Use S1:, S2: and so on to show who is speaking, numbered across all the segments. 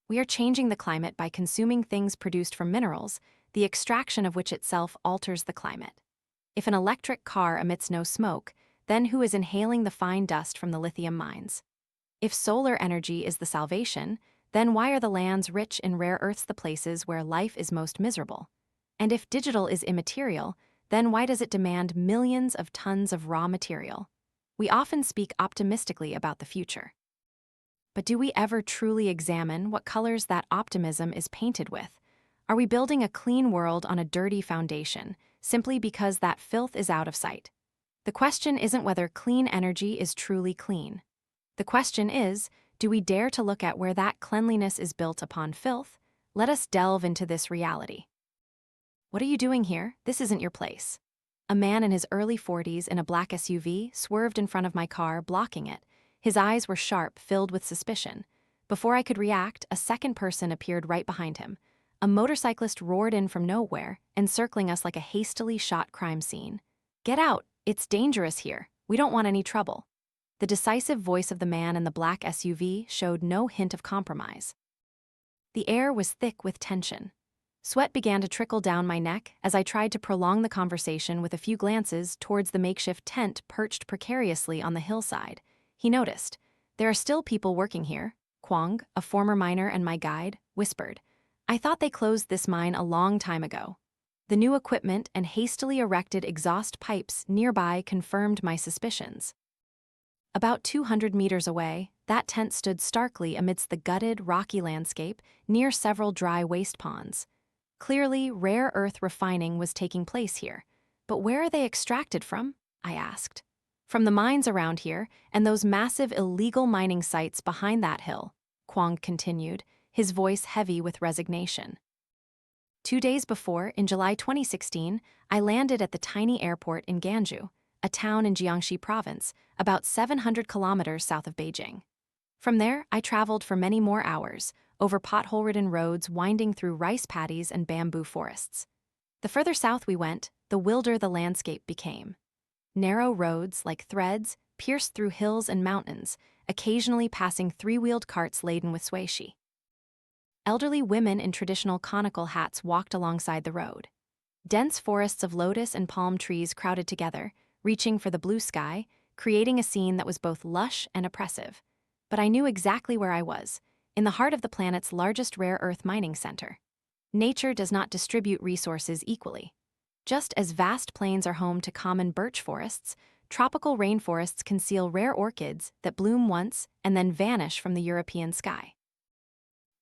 S1: We are changing the climate by consuming things produced from minerals, the extraction of which itself alters the climate. If an electric car emits no smoke, then who is inhaling the fine dust from the lithium mines? If solar energy is the salvation, then why are the lands rich in rare earths the places where life is most miserable? And if digital is immaterial, then why does it demand millions of tons of raw material? We often speak optimistically about the future. But do we ever truly examine what colors that optimism is painted with? Are we building a clean world on a dirty foundation, simply because that filth is out of sight? The question isn't whether clean energy is truly clean. The question is, do we dare to look at where that cleanliness is built upon filth? Let us delve into this reality. What are you doing here? This isn't your place. A man in his early 40s in a black SUV swerved in front of my car, blocking it. His eyes were sharp, filled with suspicion. Before I could react, a second person appeared right behind him. A motorcyclist roared in from nowhere, encircling us like a hastily shot crime scene. "Get out! It's dangerous here. We don't want any trouble." The decisive voice of the man in the black SUV showed no hint of compromise. The air was thick with tension. Sweat began to trickle down my neck as I tried to prolong the conversation with a few glances towards the makeshift tent perched precariously on the hillside. He noticed. "There are still people working here," Kwong, a former miner and my guide, whispered. "I thought they closed this mine a long time ago." The new equipment and hastily erected exhaust pipes nearby confirmed my suspicions. About 200 meters away, that tent stood starkly amidst the gutted, rocky landscape near several dry waste ponds. Clearly, rare earth refining was taking place here. But where are they extracted from? I asked. "From the mines around here and those massive illegal mining sites behind that hill," Kwong continued, his voice heavy with resignation. 2 days before, in July 2016, I landed at the tiny airport in Guiyu, a town in Jiangxi province, about 700 kilometers south of Beijing. From there, I traveled for many more hours, over pothole-ridden roads winding through rice paddies and bamboo forests. The further south we went, the wilder the landscape became. Narrow roads, like threads, pierced through hills and mountains, occasionally passing three-wheeled carts laden with suishi. Elderly women in traditional conical hats walked alongside the road. Dense forests of lotus and palm trees crowded together, reaching for the blue sky, creating a scene that was both lush and oppressive. But I knew exactly where I was, in the heart of the planet's largest rare earth mining center. Nature does not distribute resources equally. Just as vast plains are home to common birch forests, tropical rainforests conceal rare orchids that bloom once and then vanish from the European sky.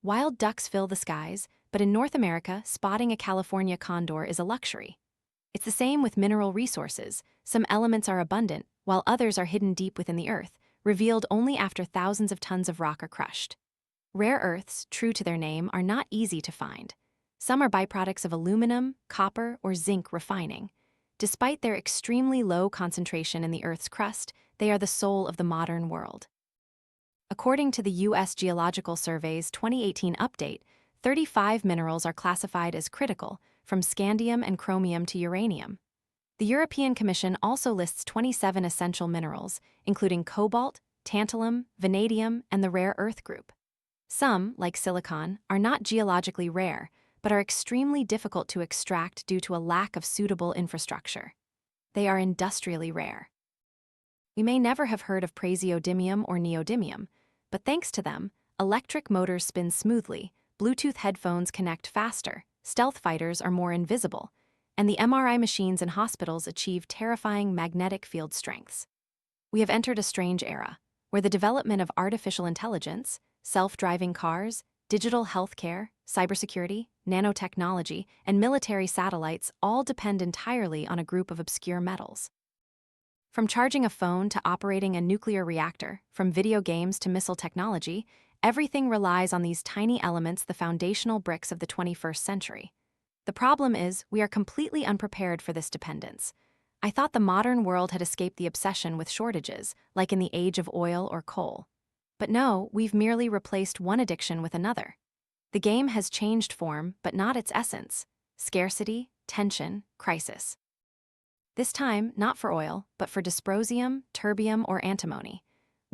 S1: Wild ducks fill the skies, but in North America, spotting a California condor is a luxury. It's the same with mineral resources. Some elements are abundant, while others are hidden deep within the earth, revealed only after thousands of tons of rock are crushed. Rare earths, true to their name, are not easy to find. Some are byproducts of aluminum, copper, or zinc refining. Despite their extremely low concentration in the Earth's crust, they are the soul of the modern world. According to the U.S. Geological Survey's 2018 update, 35 minerals are classified as critical, from scandium and chromium to uranium. The European Commission also lists 27 essential minerals, including cobalt, tantalum, vanadium, and the rare earth group. Some, like silicon, are not geologically rare, but are extremely difficult to extract due to a lack of suitable infrastructure. They are industrially rare. We may never have heard of praseodymium or neodymium, but thanks to them, electric motors spin smoothly, Bluetooth headphones connect faster, stealth fighters are more invisible, and the MRI machines in hospitals achieve terrifying magnetic field strengths. We have entered a strange era, where the development of artificial intelligence, self-driving cars, digital healthcare, cybersecurity, nanotechnology, and military satellites all depend entirely on a group of obscure metals. From charging a phone to operating a nuclear reactor, from video games to missile technology, everything relies on these tiny elements, the foundational bricks of the 21st century. The problem is, we are completely unprepared for this dependence. I thought the modern world had escaped the obsession with shortages, like in the age of oil or coal. But no, we've merely replaced one addiction with another. The game has changed form, but not its essence: scarcity, tension, crisis. This time, not for oil, but for dysprosium, terbium, or antimony.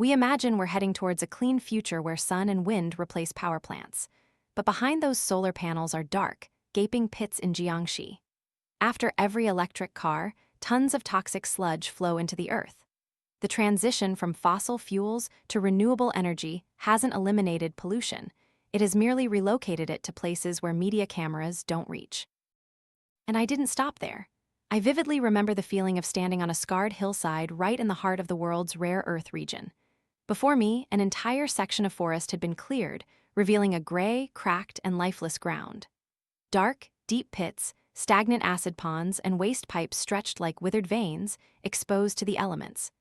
S1: We imagine we're heading towards a clean future where sun and wind replace power plants. But behind those solar panels are dark, gaping pits in Jiangxi. After every electric car, tons of toxic sludge flow into the earth. The transition from fossil fuels to renewable energy hasn't eliminated pollution. It has merely relocated it to places where media cameras don't reach. And I didn't stop there. I vividly remember the feeling of standing on a scarred hillside right in the heart of the world's rare earth region. Before me, an entire section of forest had been cleared, revealing a gray, cracked, and lifeless ground. Dark, deep pits, stagnant acid ponds, and waste pipes stretched like withered veins, exposed to the elements.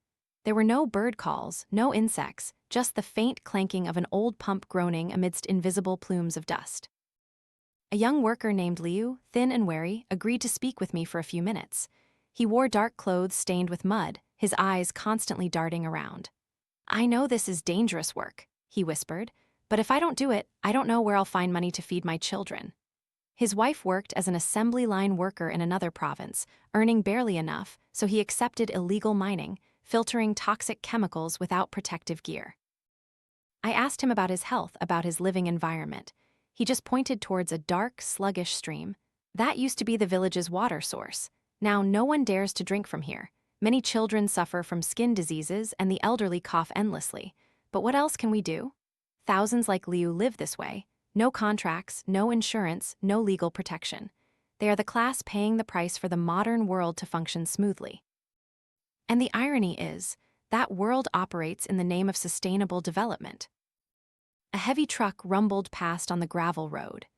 S1: There were no bird calls, no insects, just the faint clanking of an old pump groaning amidst invisible plumes of dust. A young worker named Guiyu, thin and wary, agreed to speak with me for a few minutes. He wore dark clothes stained with mud, his eyes constantly darting around. "I know this is dangerous work," he whispered, "but if I don't do it, I don't know where I'll find money to feed my children." His wife worked as an assembly line worker in another province, earning barely enough, so he accepted illegal mining, filtering toxic chemicals without protective gear. I asked him about his health, about his living environment. He just pointed towards a dark, sluggish stream. That used to be the village's water source. Now no one dares to drink from here. Many children suffer from skin diseases and the elderly cough endlessly. But what else can we do? Thousands like Guiyu live this way. No contracts, no insurance, no legal protection. They are the class paying the price for the modern world to function smoothly. And the irony is, that world operates in the name of sustainable development. A heavy truck rumbled past on the gravel road.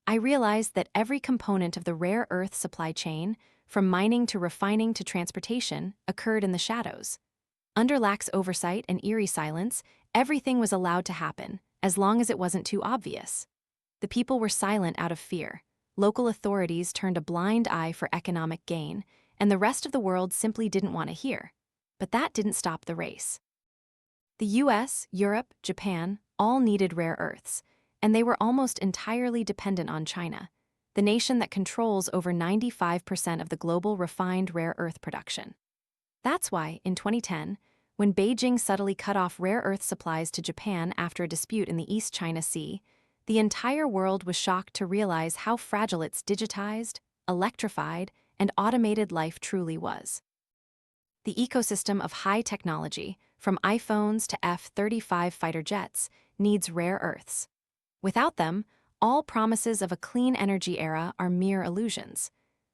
S1: I realized that every component of the rare earth supply chain, from mining to refining to transportation, occurred in the shadows. Under lax oversight and eerie silence, everything was allowed to happen, as long as it wasn't too obvious. The people were silent out of fear. Local authorities turned a blind eye for economic gain, and the rest of the world simply didn't want to hear. But that didn't stop the race. The US, Europe, Japan, all needed rare earths, and they were almost entirely dependent on China, the nation that controls over 95% of the global refined rare earth production. That's why, in 2010, when Beijing subtly cut off rare earth supplies to Japan after a dispute in the East China Sea, the entire world was shocked to realize how fragile its digitized, electrified, and automated life truly was. The ecosystem of high technology, from iPhones to F-35 fighter jets, needs rare earths. Without them, all promises of a clean energy era are mere illusions.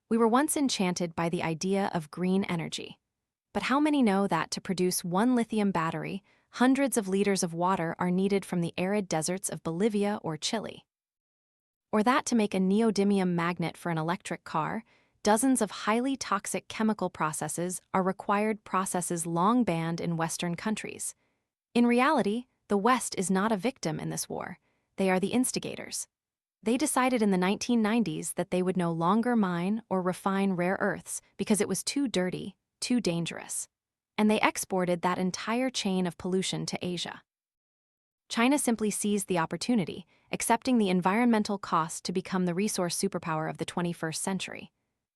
S1: We were once enchanted by the idea of green energy. But how many know that to produce one lithium battery, hundreds of liters of water are needed from the arid deserts of Bolivia or Chile? Or that to make a neodymium magnet for an electric car, dozens of highly toxic chemical processes are required, processes long banned in Western countries. In reality, the West is not a victim in this war. They are the instigators. They decided in the 1990s that they would no longer mine or refine rare earths because it was too dirty, too dangerous. And they exported that entire chain of pollution to Asia. China simply seized the opportunity, accepting the environmental cost to become the resource superpower of the 21st century.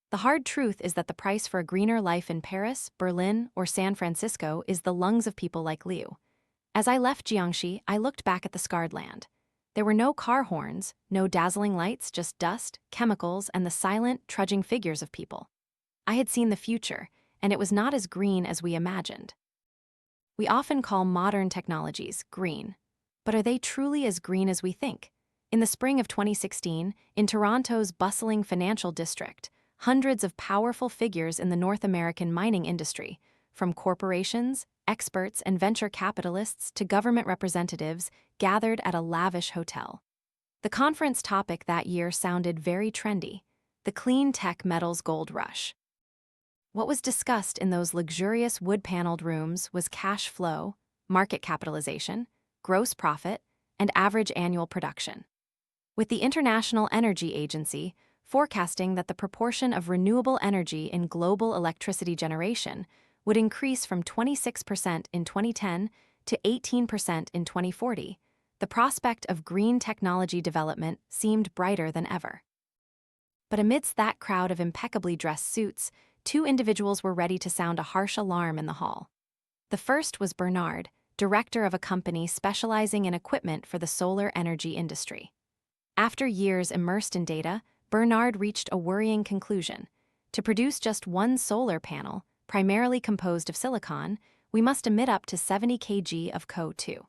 S1: The hard truth is that the price for a greener life in Paris, Berlin, or San Francisco is the lungs of people like Guiyu. As I left Jiangxi, I looked back at the scarred land. There were no car horns, no dazzling lights, just dust, chemicals, and the silent, trudging figures of people. I had seen the future, and it was not as green as we imagined. We often call modern technologies green, but are they truly as green as we think? In the spring of 2016, in Toronto's bustling financial district, hundreds of powerful figures in the North American mining industry, from corporations, experts, and venture capitalists to government representatives, gathered at a lavish hotel. The conference topic that year sounded very trendy: the clean tech metals gold rush. What was discussed in those luxurious wood-paneled rooms was cash flow, market capitalization, gross profit, and average annual production. With the International Energy Agency forecasting that the proportion of renewable energy in global electricity generation would increase from 26% in 2010 to 18% in 2040, the prospect of green technology development seemed brighter than ever. But amidst that crowd of impeccably dressed suits, two individuals were ready to sound a harsh alarm in the hall. The first was Bernard, director of a company specializing in equipment for the solar energy industry. After years immersed in data, Bernard reached a worrying conclusion. To produce just one solar panel, primarily composed of silicon, we must emit up to 70 kg of CO2.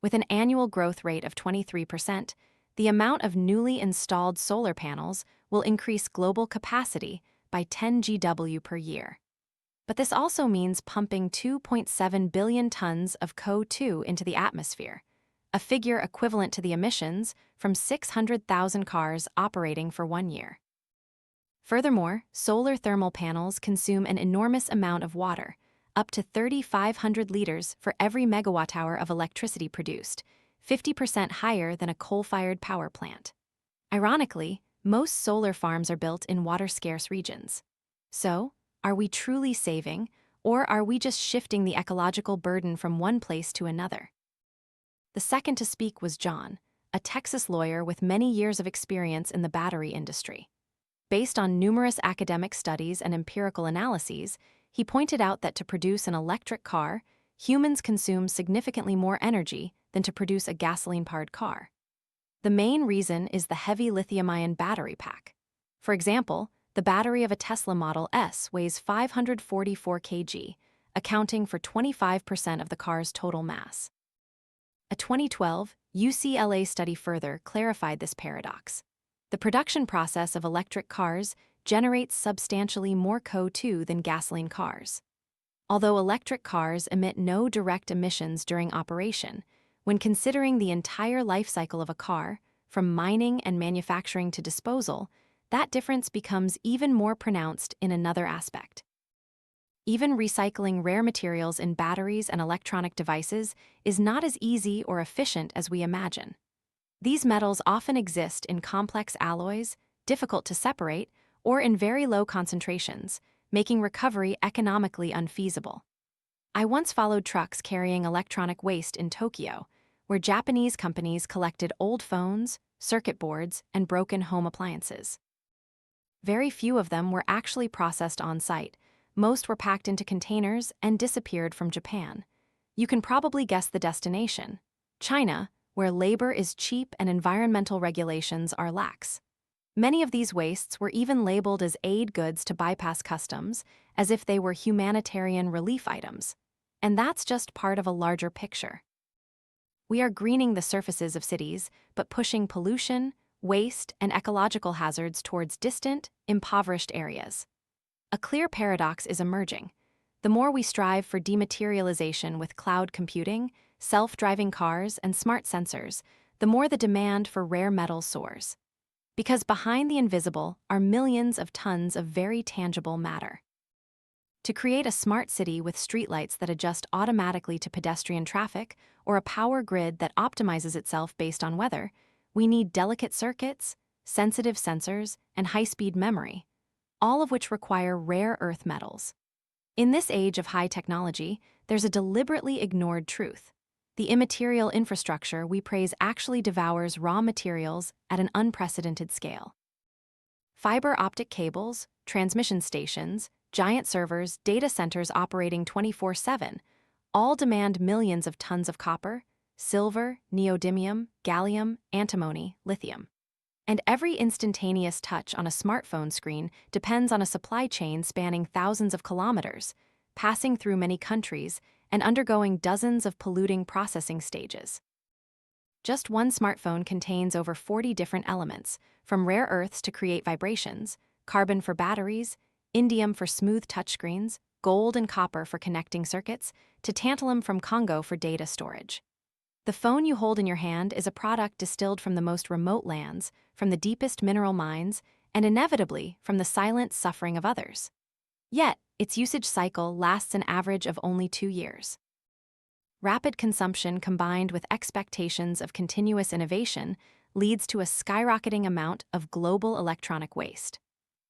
S1: With an annual growth rate of 23%, the amount of newly installed solar panels will increase global capacity by 10 GW per year. But this also means pumping 2.7 billion tons of CO2 into the atmosphere, a figure equivalent to the emissions from 600,000 cars operating for 1 year. Furthermore, solar thermal panels consume an enormous amount of water, up to 3,500 liters for every megawatt-hour of electricity produced, 50% higher than a coal-fired power plant. Ironically, most solar farms are built in water-scarce regions. So, are we truly saving, or are we just shifting the ecological burden from one place to another? The second to speak was John, a Texas lawyer with many years of experience in the battery industry. Based on numerous academic studies and empirical analyses, he pointed out that to produce an electric car, humans consume significantly more energy than to produce a gasoline-powered car. The main reason is the heavy lithium-ion battery pack. For example, the battery of a Tesla Model S weighs 544 kg, accounting for 25% of the car's total mass. A 2012 UCLA study further clarified this paradox. The production process of electric cars generates substantially more CO2 than gasoline cars. Although electric cars emit no direct emissions during operation, when considering the entire life cycle of a car, from mining and manufacturing to disposal, that difference becomes even more pronounced in another aspect. Even recycling rare materials in batteries and electronic devices is not as easy or efficient as we imagine. These metals often exist in complex alloys, difficult to separate, or in very low concentrations, making recovery economically unfeasible. I once followed trucks carrying electronic waste in Tokyo, where Japanese companies collected old phones, circuit boards, and broken home appliances. Very few of them were actually processed on site. Most were packed into containers and disappeared from Japan. You can probably guess the destination: China, where labor is cheap and environmental regulations are lax. Many of these wastes were even labeled as aid goods to bypass customs, as if they were humanitarian relief items. And that's just part of a larger picture. We are greening the surfaces of cities, but pushing pollution, waste, and ecological hazards towards distant, impoverished areas. A clear paradox is emerging. The more we strive for dematerialization with cloud computing, self-driving cars, and smart sensors, the more the demand for rare metals soars. Because behind the invisible are millions of tons of very tangible matter. To create a smart city with streetlights that adjust automatically to pedestrian traffic or a power grid that optimizes itself based on weather, we need delicate circuits, sensitive sensors, and high-speed memory, all of which require rare earth metals. In this age of high technology, there's a deliberately ignored truth. The immaterial infrastructure we praise actually devours raw materials at an unprecedented scale. Fiber optic cables, transmission stations, giant servers, data centers operating 24/7, all demand millions of tons of copper, silver, neodymium, gallium, antimony, lithium. And every instantaneous touch on a smartphone screen depends on a supply chain spanning thousands of kilometers, passing through many countries, and undergoing dozens of polluting processing stages. Just one smartphone contains over 40 different elements, from rare earths to create vibrations, carbon for batteries, indium for smooth touchscreens, gold and copper for connecting circuits, to tantalum from Congo for data storage. The phone you hold in your hand is a product distilled from the most remote lands, from the deepest mineral mines, and inevitably from the silent suffering of others. Yet, its usage cycle lasts an average of only 2 years. Rapid consumption combined with expectations of continuous innovation leads to a skyrocketing amount of global electronic waste.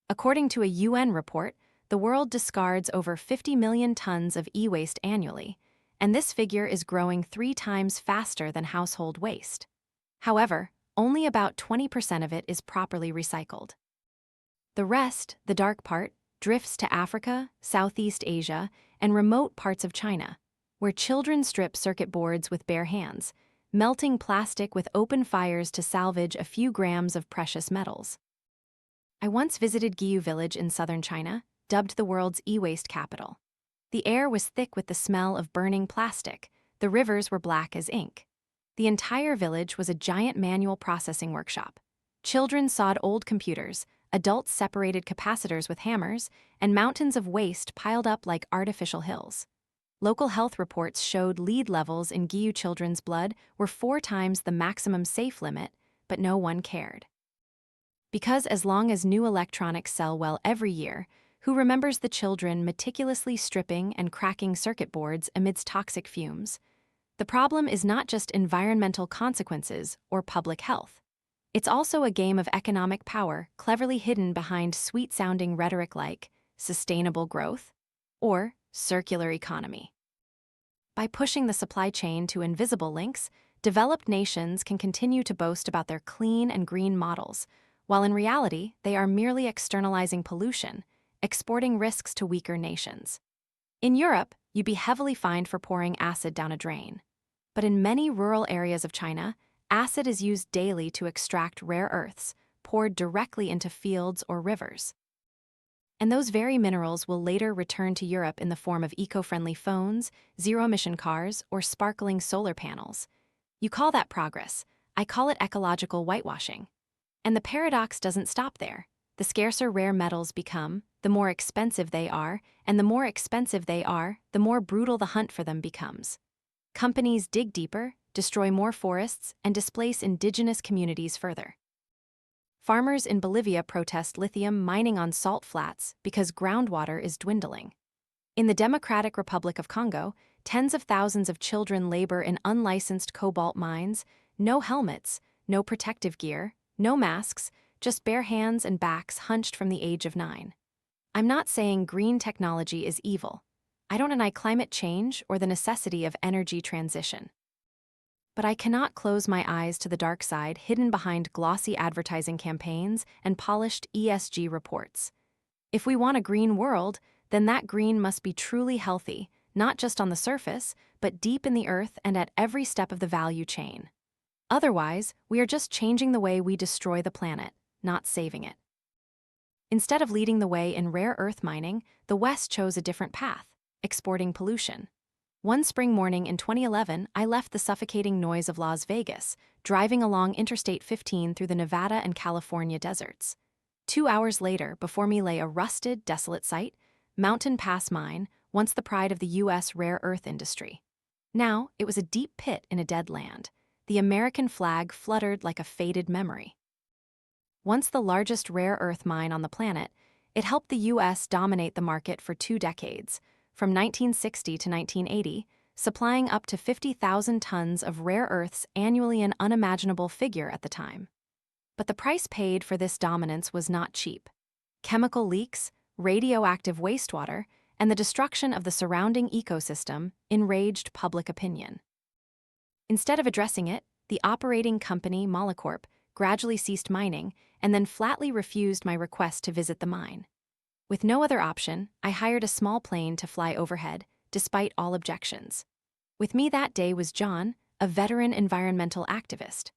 S1: According to a UN report, the world discards over 50 million tons of e-waste annually, and this figure is growing 3 times faster than household waste. However, only about 20% of it is properly recycled. The rest, the dark part, drifts to Africa, Southeast Asia, and remote parts of China, where children strip circuit boards with bare hands, melting plastic with open fires to salvage a few grams of precious metals. I once visited Guiyu village in southern China, dubbed the world's e-waste capital. The air was thick with the smell of burning plastic, the rivers were black as ink. The entire village was a giant manual processing workshop. Children sawed old computers, adults separated capacitors with hammers, and mountains of waste piled up like artificial hills. Local health reports showed lead levels in Guiyu children's blood were 4 times the maximum safe limit, but no one cared. Because as long as new electronics sell well every year, who remembers the children meticulously stripping and cracking circuit boards amidst toxic fumes? The problem is not just environmental consequences or public health. It's also a game of economic power cleverly hidden behind sweet-sounding rhetoric like sustainable growth or circular economy. By pushing the supply chain to invisible links, developed nations can continue to boast about their clean and green models, while in reality they are merely externalizing pollution, exporting risks to weaker nations. In Europe, you'd be heavily fined for pouring acid down a drain. But in many rural areas of China, acid is used daily to extract rare earths, poured directly into fields or rivers. And those very minerals will later return to Europe in the form of eco-friendly phones, zero-emission cars, or sparkling solar panels. You call that progress. I call it ecological whitewashing. And the paradox doesn't stop there. The scarcer rare metals become, the more expensive they are, and the more expensive they are, the more brutal the hunt for them becomes. Companies dig deeper, destroy more forests, and displace indigenous communities further. Farmers in Bolivia protest lithium mining on salt flats because groundwater is dwindling. In the Democratic Republic of Congo, tens of thousands of children labor in unlicensed cobalt mines, no helmets, no protective gear, no masks, just bare hands and backs hunched from the age of 9. I'm not saying green technology is evil. I don't deny climate change or the necessity of energy transition. But I cannot close my eyes to the dark side hidden behind glossy advertising campaigns and polished ESG reports. If we want a green world, then that green must be truly healthy, not just on the surface, but deep in the earth and at every step of the value chain. Otherwise, we are just changing the way we destroy the planet, not saving it. Instead of leading the way in rare earth mining, the West chose a different path, exporting pollution. One spring morning in 2011, I left the suffocating noise of Las Vegas, driving along Interstate 15 through the Nevada and California deserts. 2 hours later, before me lay a rusted, desolate site, Mountain Pass Mine, once the pride of the U.S. rare earth industry. Now, it was a deep pit in a dead land. The American flag fluttered like a faded memory. Once the largest rare earth mine on the planet, it helped the U.S. dominate the market for 2 decades, from 1960 to 1980, supplying up to 50,000 tons of rare earths annually, an unimaginable figure at the time. But the price paid for this dominance was not cheap. Chemical leaks, radioactive wastewater, and the destruction of the surrounding ecosystem enraged public opinion. Instead of addressing it, the operating company, Molecorp, gradually ceased mining and then flatly refused my request to visit the mine. With no other option, I hired a small plane to fly overhead, despite all objections. With me that day was John, a veteran environmental activist.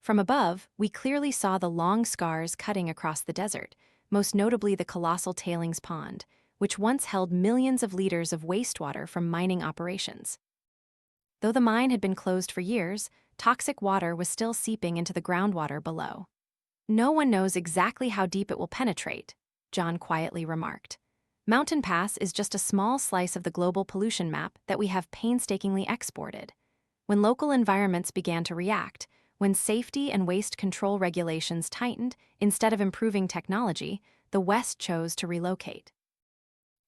S1: From above, we clearly saw the long scars cutting across the desert, most notably the colossal tailings pond, which once held millions of liters of wastewater from mining operations. Though the mine had been closed for years, toxic water was still seeping into the groundwater below. No one knows exactly how deep it will penetrate, John quietly remarked. Mountain Pass is just a small slice of the global pollution map that we have painstakingly exported. When local environments began to react, when safety and waste control regulations tightened instead of improving technology, the West chose to relocate.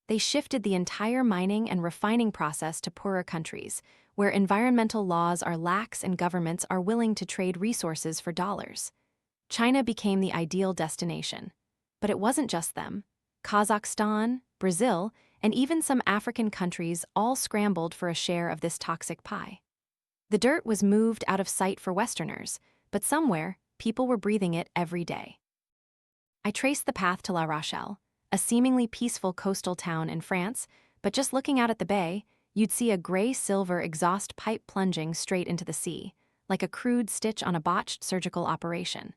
S1: They shifted the entire mining and refining process to poorer countries, where environmental laws are lax and governments are willing to trade resources for dollars. China became the ideal destination. But it wasn't just them. Kazakhstan, Brazil, and even some African countries all scrambled for a share of this toxic pie. The dirt was moved out of sight for Westerners, but somewhere, people were breathing it every day. I traced the path to La Rochelle, a seemingly peaceful coastal town in France, but just looking out at the bay, you'd see a gray-silver exhaust pipe plunging straight into the sea, like a crude stitch on a botched surgical operation.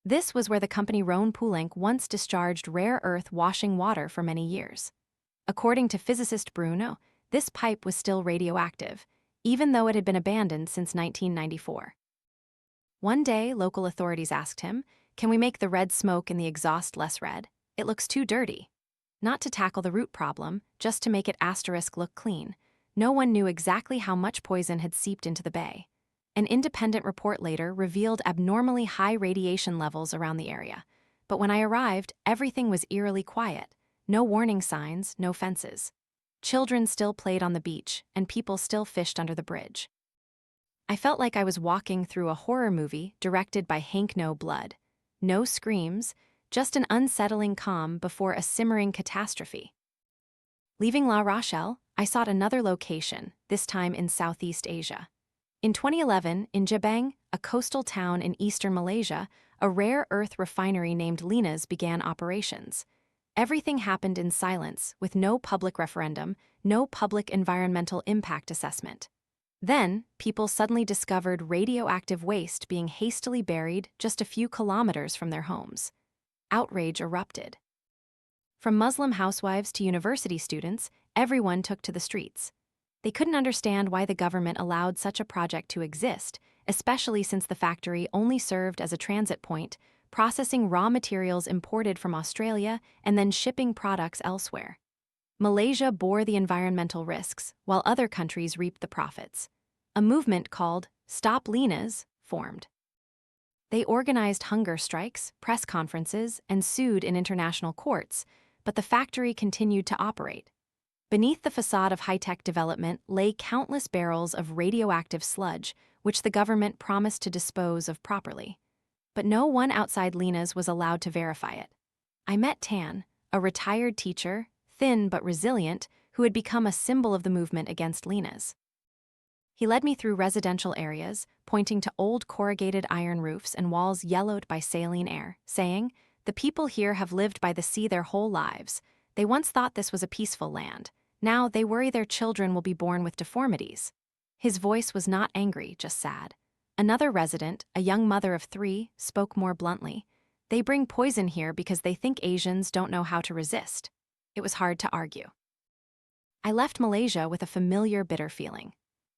S1: This was where the company Roan Pulenk once discharged rare earth washing water for many years. According to physicist Bruno, this pipe was still radioactive, even though it had been abandoned since 1994. One day, local authorities asked him, "Can we make the red smoke in the exhaust less red? It looks too dirty." Not to tackle the root problem, just to make it look clean. No one knew exactly how much poison had seeped into the bay. An independent report later revealed abnormally high radiation levels around the area. But when I arrived, everything was eerily quiet. No warning signs, no fences. Children still played on the beach, and people still fished under the bridge. I felt like I was walking through a horror movie directed by Hank No Blood. No screams, just an unsettling calm before a simmering catastrophe. Leaving La Rochelle, I sought another location, this time in Southeast Asia. In 2011, in Jebeng, a coastal town in eastern Malaysia, a rare earth refinery named Linas began operations. Everything happened in silence, with no public referendum, no public environmental impact assessment. Then, people suddenly discovered radioactive waste being hastily buried just a few kilometers from their homes. Outrage erupted. From Muslim housewives to university students, everyone took to the streets. They couldn't understand why the government allowed such a project to exist, especially since the factory only served as a transit point, processing raw materials imported from Australia and then shipping products elsewhere. Malaysia bore the environmental risks, while other countries reaped the profits. A movement called Stop Linas formed. They organized hunger strikes, press conferences, and sued in international courts, but the factory continued to operate. Beneath the facade of high-tech development lay countless barrels of radioactive sludge, which the government promised to dispose of properly. But no one outside Linas was allowed to verify it. I met Tan, a retired teacher, thin but resilient, who had become a symbol of the movement against Linas. He led me through residential areas, pointing to old corrugated iron roofs and walls yellowed by saline air, saying, "The people here have lived by the sea their whole lives. They once thought this was a peaceful land. Now they worry their children will be born with deformities." His voice was not angry, just sad. Another resident, a young mother of 3, spoke more bluntly. "They bring poison here because they think Asians don't know how to resist." It was hard to argue. I left Malaysia with a familiar bitter feeling.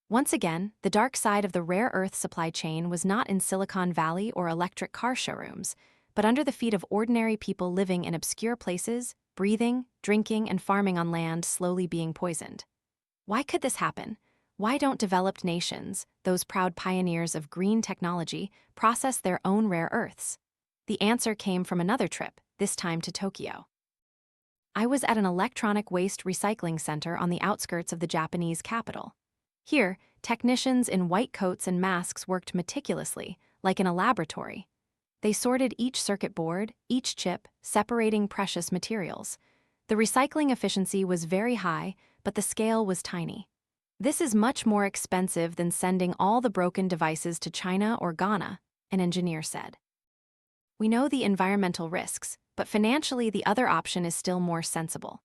S1: Once again, the dark side of the rare earth supply chain was not in Silicon Valley or electric car showrooms, but under the feet of ordinary people living in obscure places, breathing, drinking, and farming on land slowly being poisoned. Why could this happen? Why don't developed nations, those proud pioneers of green technology, process their own rare earths? The answer came from another trip, this time to Tokyo. I was at an electronic waste recycling center on the outskirts of the Japanese capital. Here, technicians in white coats and masks worked meticulously, like in a laboratory. They sorted each circuit board, each chip, separating precious materials. The recycling efficiency was very high, but the scale was tiny. "This is much more expensive than sending all the broken devices to China or Ghana," an engineer said. "We know the environmental risks, but financially the other option is still more sensible."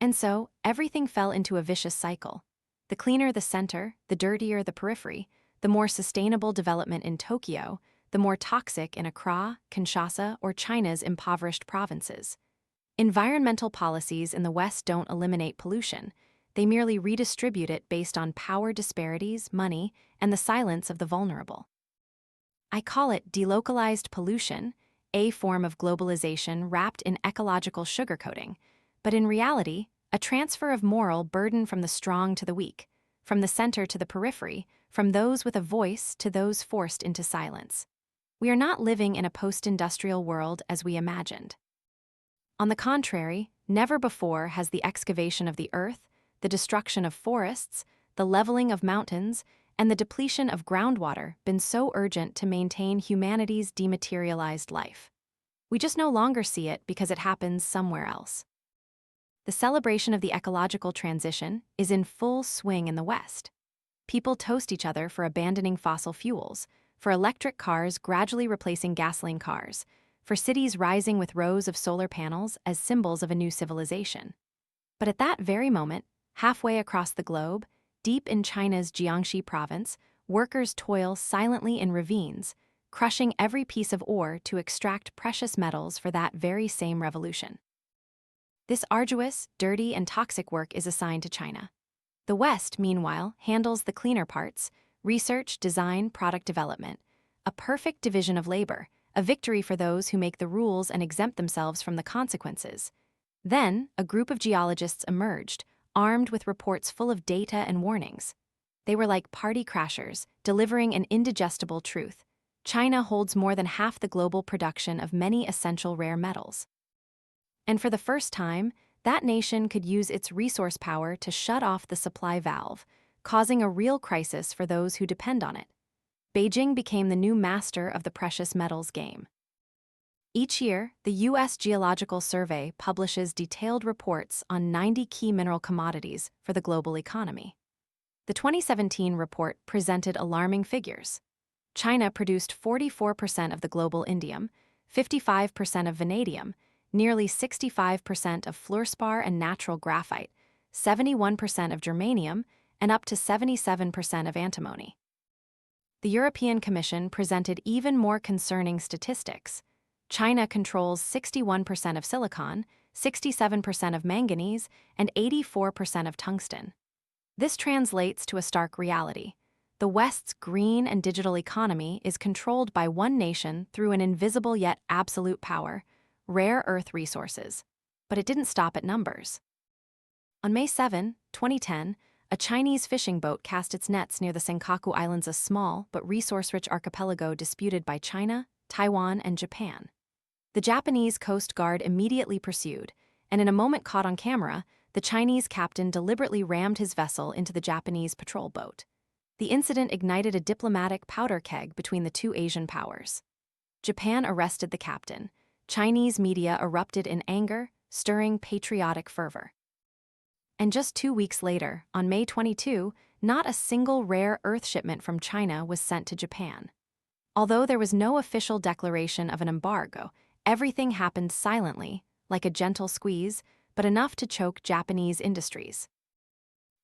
S1: And so, everything fell into a vicious cycle. The cleaner the center, the dirtier the periphery, the more sustainable development in Tokyo, the more toxic in Accra, Kinshasa, or China's impoverished provinces. Environmental policies in the West don't eliminate pollution. They merely redistribute it based on power disparities, money, and the silence of the vulnerable. I call it delocalized pollution, a form of globalization wrapped in ecological sugarcoating, but in reality, a transfer of moral burden from the strong to the weak, from the center to the periphery, from those with a voice to those forced into silence. We are not living in a post-industrial world as we imagined. On the contrary, never before has the excavation of the earth, the destruction of forests, the leveling of mountains, and the depletion of groundwater been so urgent to maintain humanity's dematerialized life. We just no longer see it because it happens somewhere else. The celebration of the ecological transition is in full swing in the West. People toast each other for abandoning fossil fuels, for electric cars gradually replacing gasoline cars, for cities rising with rows of solar panels as symbols of a new civilization. But at that very moment, Halfway across the globe, deep in China's Jiangxi province, workers toil silently in ravines, crushing every piece of ore to extract precious metals for that very same revolution. This arduous, dirty, and toxic work is assigned to China. The West, meanwhile, handles the cleaner parts: research, design, product development. A perfect division of labor, a victory for those who make the rules and exempt themselves from the consequences. Then, a group of geologists emerged, armed with reports full of data and warnings. They were like party crashers, delivering an indigestible truth. China holds more than half the global production of many essential rare metals. And for the first time, that nation could use its resource power to shut off the supply valve, causing a real crisis for those who depend on it. Beijing became the new master of the precious metals game. Each year, the U.S. Geological Survey publishes detailed reports on 90 key mineral commodities for the global economy. The 2017 report presented alarming figures. China produced 44% of the global indium, 55% of vanadium, nearly 65% of fluorspar and natural graphite, 71% of germanium, and up to 77% of antimony. The European Commission presented even more concerning statistics. China controls 61% of silicon, 67% of manganese, and 84% of tungsten. This translates to a stark reality. The West's green and digital economy is controlled by one nation through an invisible yet absolute power: rare earth resources. But it didn't stop at numbers. On May 7, 2010, a Chinese fishing boat cast its nets near the Senkaku Islands, a small but resource-rich archipelago disputed by China, Taiwan, and Japan. The Japanese Coast Guard immediately pursued, and in a moment caught on camera, the Chinese captain deliberately rammed his vessel into the Japanese patrol boat. The incident ignited a diplomatic powder keg between the two Asian powers. Japan arrested the captain. Chinese media erupted in anger, stirring patriotic fervor. And just 2 weeks later, on May 22, not a single rare earth shipment from China was sent to Japan. Although there was no official declaration of an embargo, everything happened silently, like a gentle squeeze, but enough to choke Japanese industries.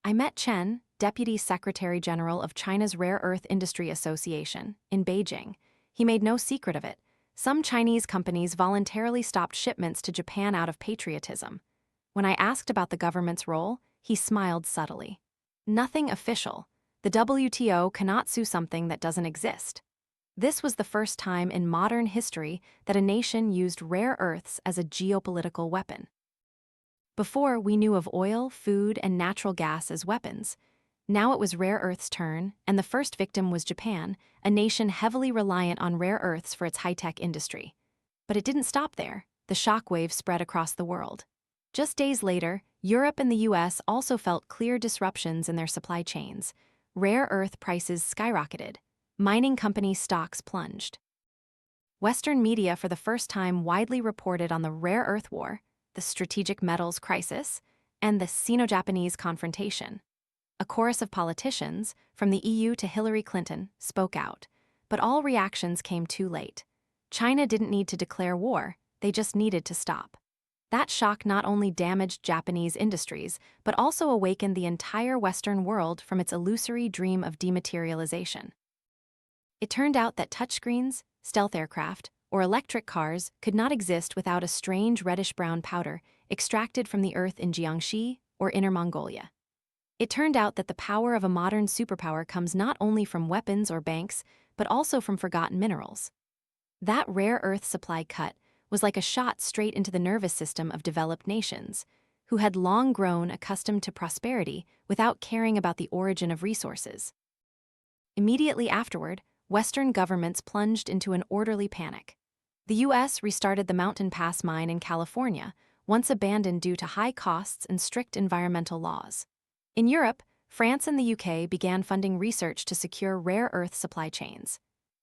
S1: I met Chen, Deputy Secretary General of China's Rare Earth Industry Association, in Beijing. He made no secret of it. Some Chinese companies voluntarily stopped shipments to Japan out of patriotism. When I asked about the government's role, he smiled subtly. Nothing official. The WTO cannot sue something that doesn't exist. This was the first time in modern history that a nation used rare earths as a geopolitical weapon. Before, we knew of oil, food, and natural gas as weapons. Now it was rare earths' turn, and the first victim was Japan, a nation heavily reliant on rare earths for its high-tech industry. But it didn't stop there. The shockwave spread across the world. Just days later, Europe and the US also felt clear disruptions in their supply chains. Rare earth prices skyrocketed. Mining company stocks plunged. Western media for the first time widely reported on the rare earth war, the strategic metals crisis, and the Sino-Japanese confrontation. A chorus of politicians, from the EU to Hillary Clinton, spoke out. But all reactions came too late. China didn't need to declare war, they just needed to stop. That shock not only damaged Japanese industries, but also awakened the entire Western world from its illusory dream of dematerialization. It turned out that touchscreens, stealth aircraft, or electric cars could not exist without a strange reddish-brown powder extracted from the earth in Jiangxi or Inner Mongolia. It turned out that the power of a modern superpower comes not only from weapons or banks, but also from forgotten minerals. That rare earth supply cut was like a shot straight into the nervous system of developed nations, who had long grown accustomed to prosperity without caring about the origin of resources. Immediately afterward, Western governments plunged into an orderly panic. The U.S. restarted the Mountain Pass mine in California, once abandoned due to high costs and strict environmental laws. In Europe, France and the UK began funding research to secure rare earth supply chains.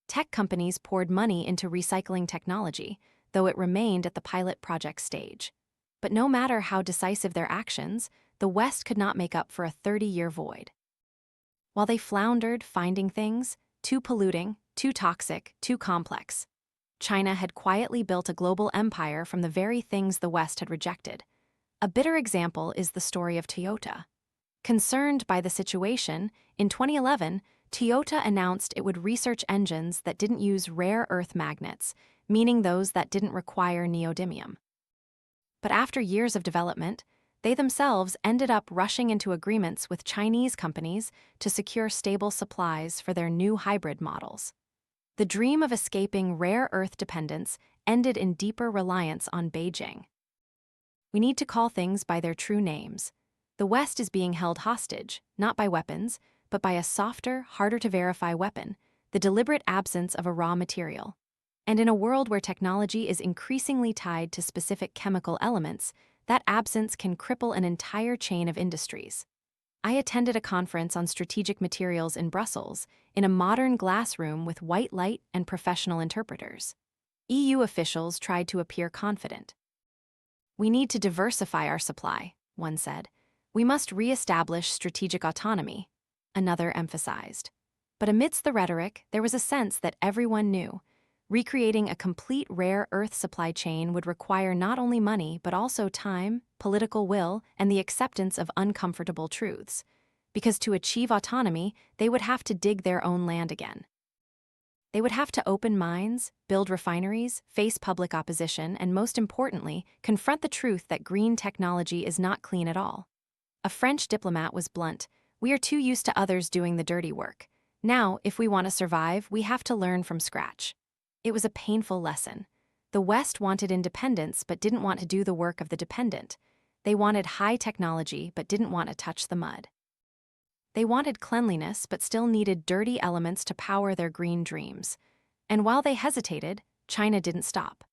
S1: Tech companies poured money into recycling technology, though it remained at the pilot project stage. But no matter how decisive their actions, the West could not make up for a 30-year void. While they floundered finding things, too polluting, too toxic, too complex, China had quietly built a global empire from the very things the West had rejected. A bitter example is the story of Toyota. Concerned by the situation, in 2011, Toyota announced it would research engines that didn't use rare earth magnets, meaning those that didn't require neodymium. But after years of development, they themselves ended up rushing into agreements with Chinese companies to secure stable supplies for their new hybrid models. The dream of escaping rare earth dependence ended in deeper reliance on Beijing. We need to call things by their true names. The West is being held hostage, not by weapons, but by a softer, harder-to-verify weapon, the deliberate absence of a raw material. And in a world where technology is increasingly tied to specific chemical elements, that absence can cripple an entire chain of industries. I attended a conference on strategic materials in Brussels, in a modern glass room with white light and professional interpreters. EU officials tried to appear confident. "We need to diversify our supply," one said. "We must re-establish strategic autonomy," another emphasized. But amidst the rhetoric, there was a sense that everyone knew. Recreating a complete rare earth supply chain would require not only money but also time, political will, and the acceptance of uncomfortable truths. Because to achieve autonomy, they would have to dig their own land again. They would have to open mines, build refineries, face public opposition, and most importantly, confront the truth that green technology is not clean at all. A French diplomat was blunt. "We are too used to others doing the dirty work. Now, if we want to survive, we have to learn from scratch." It was a painful lesson. The West wanted independence but didn't want to do the work of the dependent. They wanted high technology but didn't want to touch the mud. They wanted cleanliness but still needed dirty elements to power their green dreams. And while they hesitated, China didn't stop.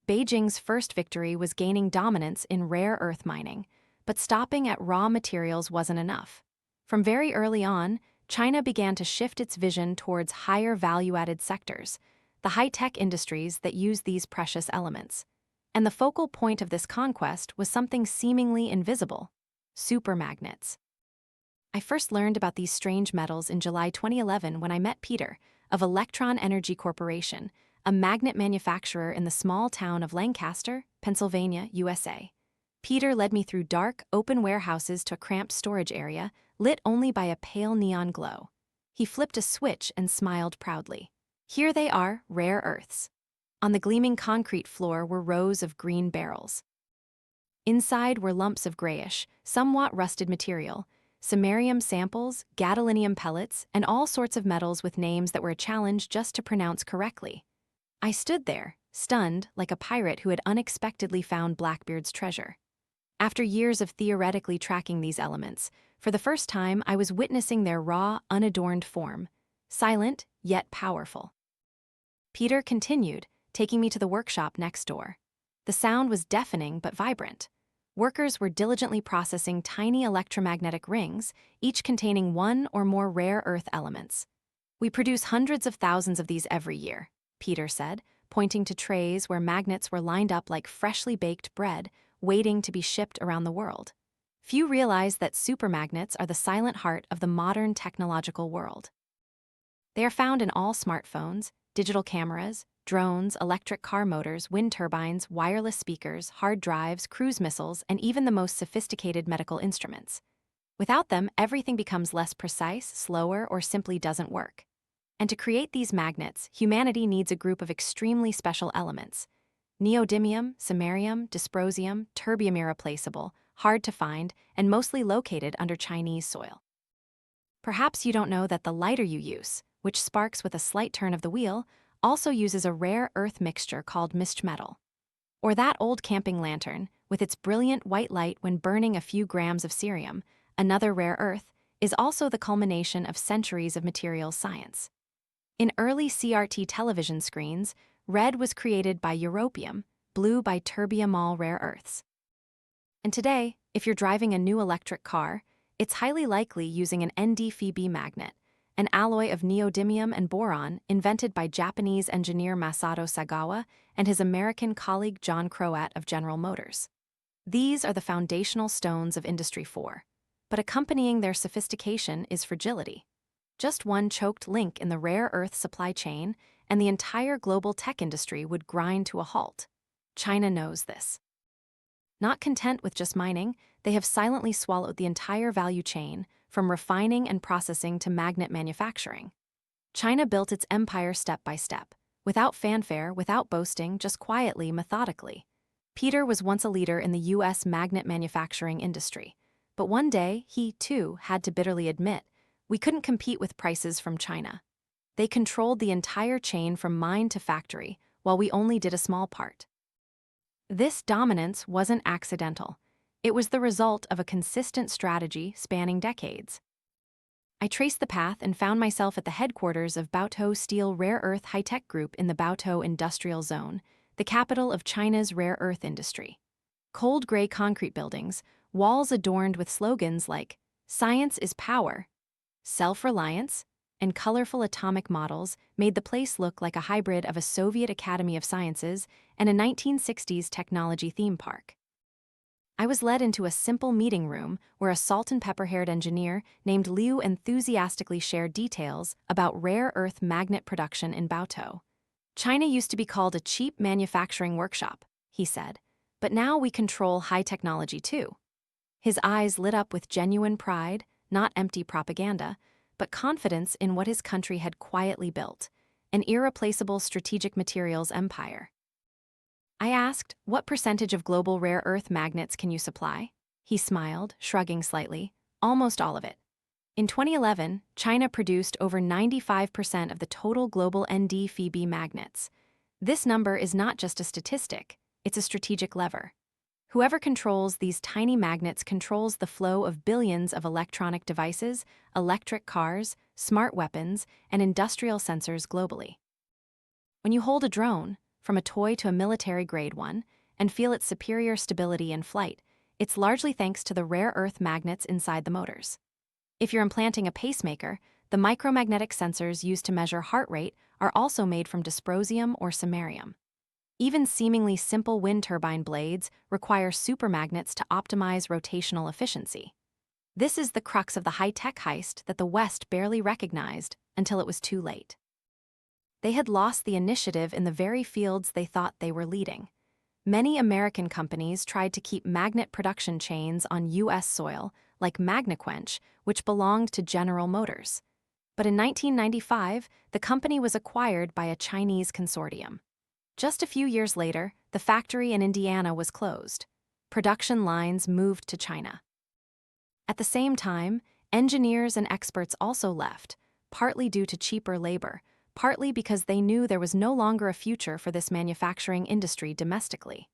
S1: Beijing's first victory was gaining dominance in rare earth mining, but stopping at raw materials wasn't enough. From very early on, China began to shift its vision towards higher value-added sectors, the high-tech industries that use these precious elements. And the focal point of this conquest was something seemingly invisible: supermagnets. I first learned about these strange metals in July 2011 when I met Peter, of Electron Energy Corporation, a magnet manufacturer in the small town of Lancaster, Pennsylvania, USA. Peter led me through dark, open warehouses to a cramped storage area, lit only by a pale neon glow. He flipped a switch and smiled proudly. Here they are, rare earths. On the gleaming concrete floor were rows of green barrels. Inside were lumps of grayish, somewhat rusted material, samarium samples, gadolinium pellets, and all sorts of metals with names that were a challenge just to pronounce correctly. I stood there, stunned, like a pirate who had unexpectedly found Blackbeard's treasure. After years of theoretically tracking these elements, for the first time I was witnessing their raw, unadorned form, silent yet powerful. Peter continued, taking me to the workshop next door. The sound was deafening but vibrant. Workers were diligently processing tiny electromagnetic rings, each containing one or more rare earth elements. "We produce hundreds of thousands of these every year," Peter said, pointing to trays where magnets were lined up like freshly baked bread, waiting to be shipped around the world. Few realize that supermagnets are the silent heart of the modern technological world. They are found in all smartphones, digital cameras, drones, electric car motors, wind turbines, wireless speakers, hard drives, cruise missiles, and even the most sophisticated medical instruments. Without them, everything becomes less precise, slower, or simply doesn't work. And to create these magnets, humanity needs a group of extremely special elements: neodymium, samarium, dysprosium, terbium irreplaceable, hard to find, and mostly located under Chinese soil. Perhaps you don't know that the lighter you use, which sparks with a slight turn of the wheel, also uses a rare earth mixture called mist metal. Or that old camping lantern, with its brilliant white light when burning a few grams of cerium, another rare earth, is also the culmination of centuries of materials science. In early CRT television screens, red was created by europium, blue by terbium rare earths. And today, if you're driving a new electric car, it's highly likely using an NdFeB magnet, an alloy of neodymium and boron invented by Japanese engineer Masato Sagawa and his American colleague John Croat of General Motors. These are the foundational stones of Industry 4. But accompanying their sophistication is fragility. Just one choked link in the rare earth supply chain, and the entire global tech industry would grind to a halt. China knows this. Not content with just mining, they have silently swallowed the entire value chain, from refining and processing to magnet manufacturing. China built its empire step by step, without fanfare, without boasting, just quietly, methodically. Peter was once a leader in the U.S. magnet manufacturing industry. But one day, he, too, had to bitterly admit, we couldn't compete with prices from China. They controlled the entire chain from mine to factory, while we only did a small part. This dominance wasn't accidental. It was the result of a consistent strategy spanning decades. I traced the path and found myself at the headquarters of Baotou Steel Rare Earth High-Tech Group in the Baotou Industrial Zone, the capital of China's rare earth industry. Cold gray concrete buildings, walls adorned with slogans like, "Science is power," "Self-reliance," and colorful atomic models made the place look like a hybrid of a Soviet Academy of Sciences and a 1960s technology theme park. I was led into a simple meeting room where a salt-and-pepper-haired engineer named Liu enthusiastically shared details about rare earth magnet production in Baotou. China used to be called a cheap manufacturing workshop, he said, but now we control high technology too. His eyes lit up with genuine pride, not empty propaganda, but confidence in what his country had quietly built, an irreplaceable strategic materials empire. I asked, what percentage of global rare earth magnets can you supply? He smiled, shrugging slightly, almost all of it. In 2011, China produced over 95% of the total global NdFeB magnets. This number is not just a statistic, it's a strategic lever. Whoever controls these tiny magnets controls the flow of billions of electronic devices, electric cars, smart weapons, and industrial sensors globally. When you hold a drone, from a toy to a military-grade one, and feel its superior stability in flight, it's largely thanks to the rare earth magnets inside the motors. If you're implanting a pacemaker, the micromagnetic sensors used to measure heart rate are also made from dysprosium or samarium. Even seemingly simple wind turbine blades require supermagnets to optimize rotational efficiency. This is the crux of the high-tech heist that the West barely recognized until it was too late. They had lost the initiative in the very fields they thought they were leading. Many American companies tried to keep magnet production chains on U.S. soil, like MagnaQuench, which belonged to General Motors. But in 1995, the company was acquired by a Chinese consortium. Just a few years later, the factory in Indiana was closed. Production lines moved to China. At the same time, engineers and experts also left, partly due to cheaper labor, partly because they knew there was no longer a future for this manufacturing industry domestically.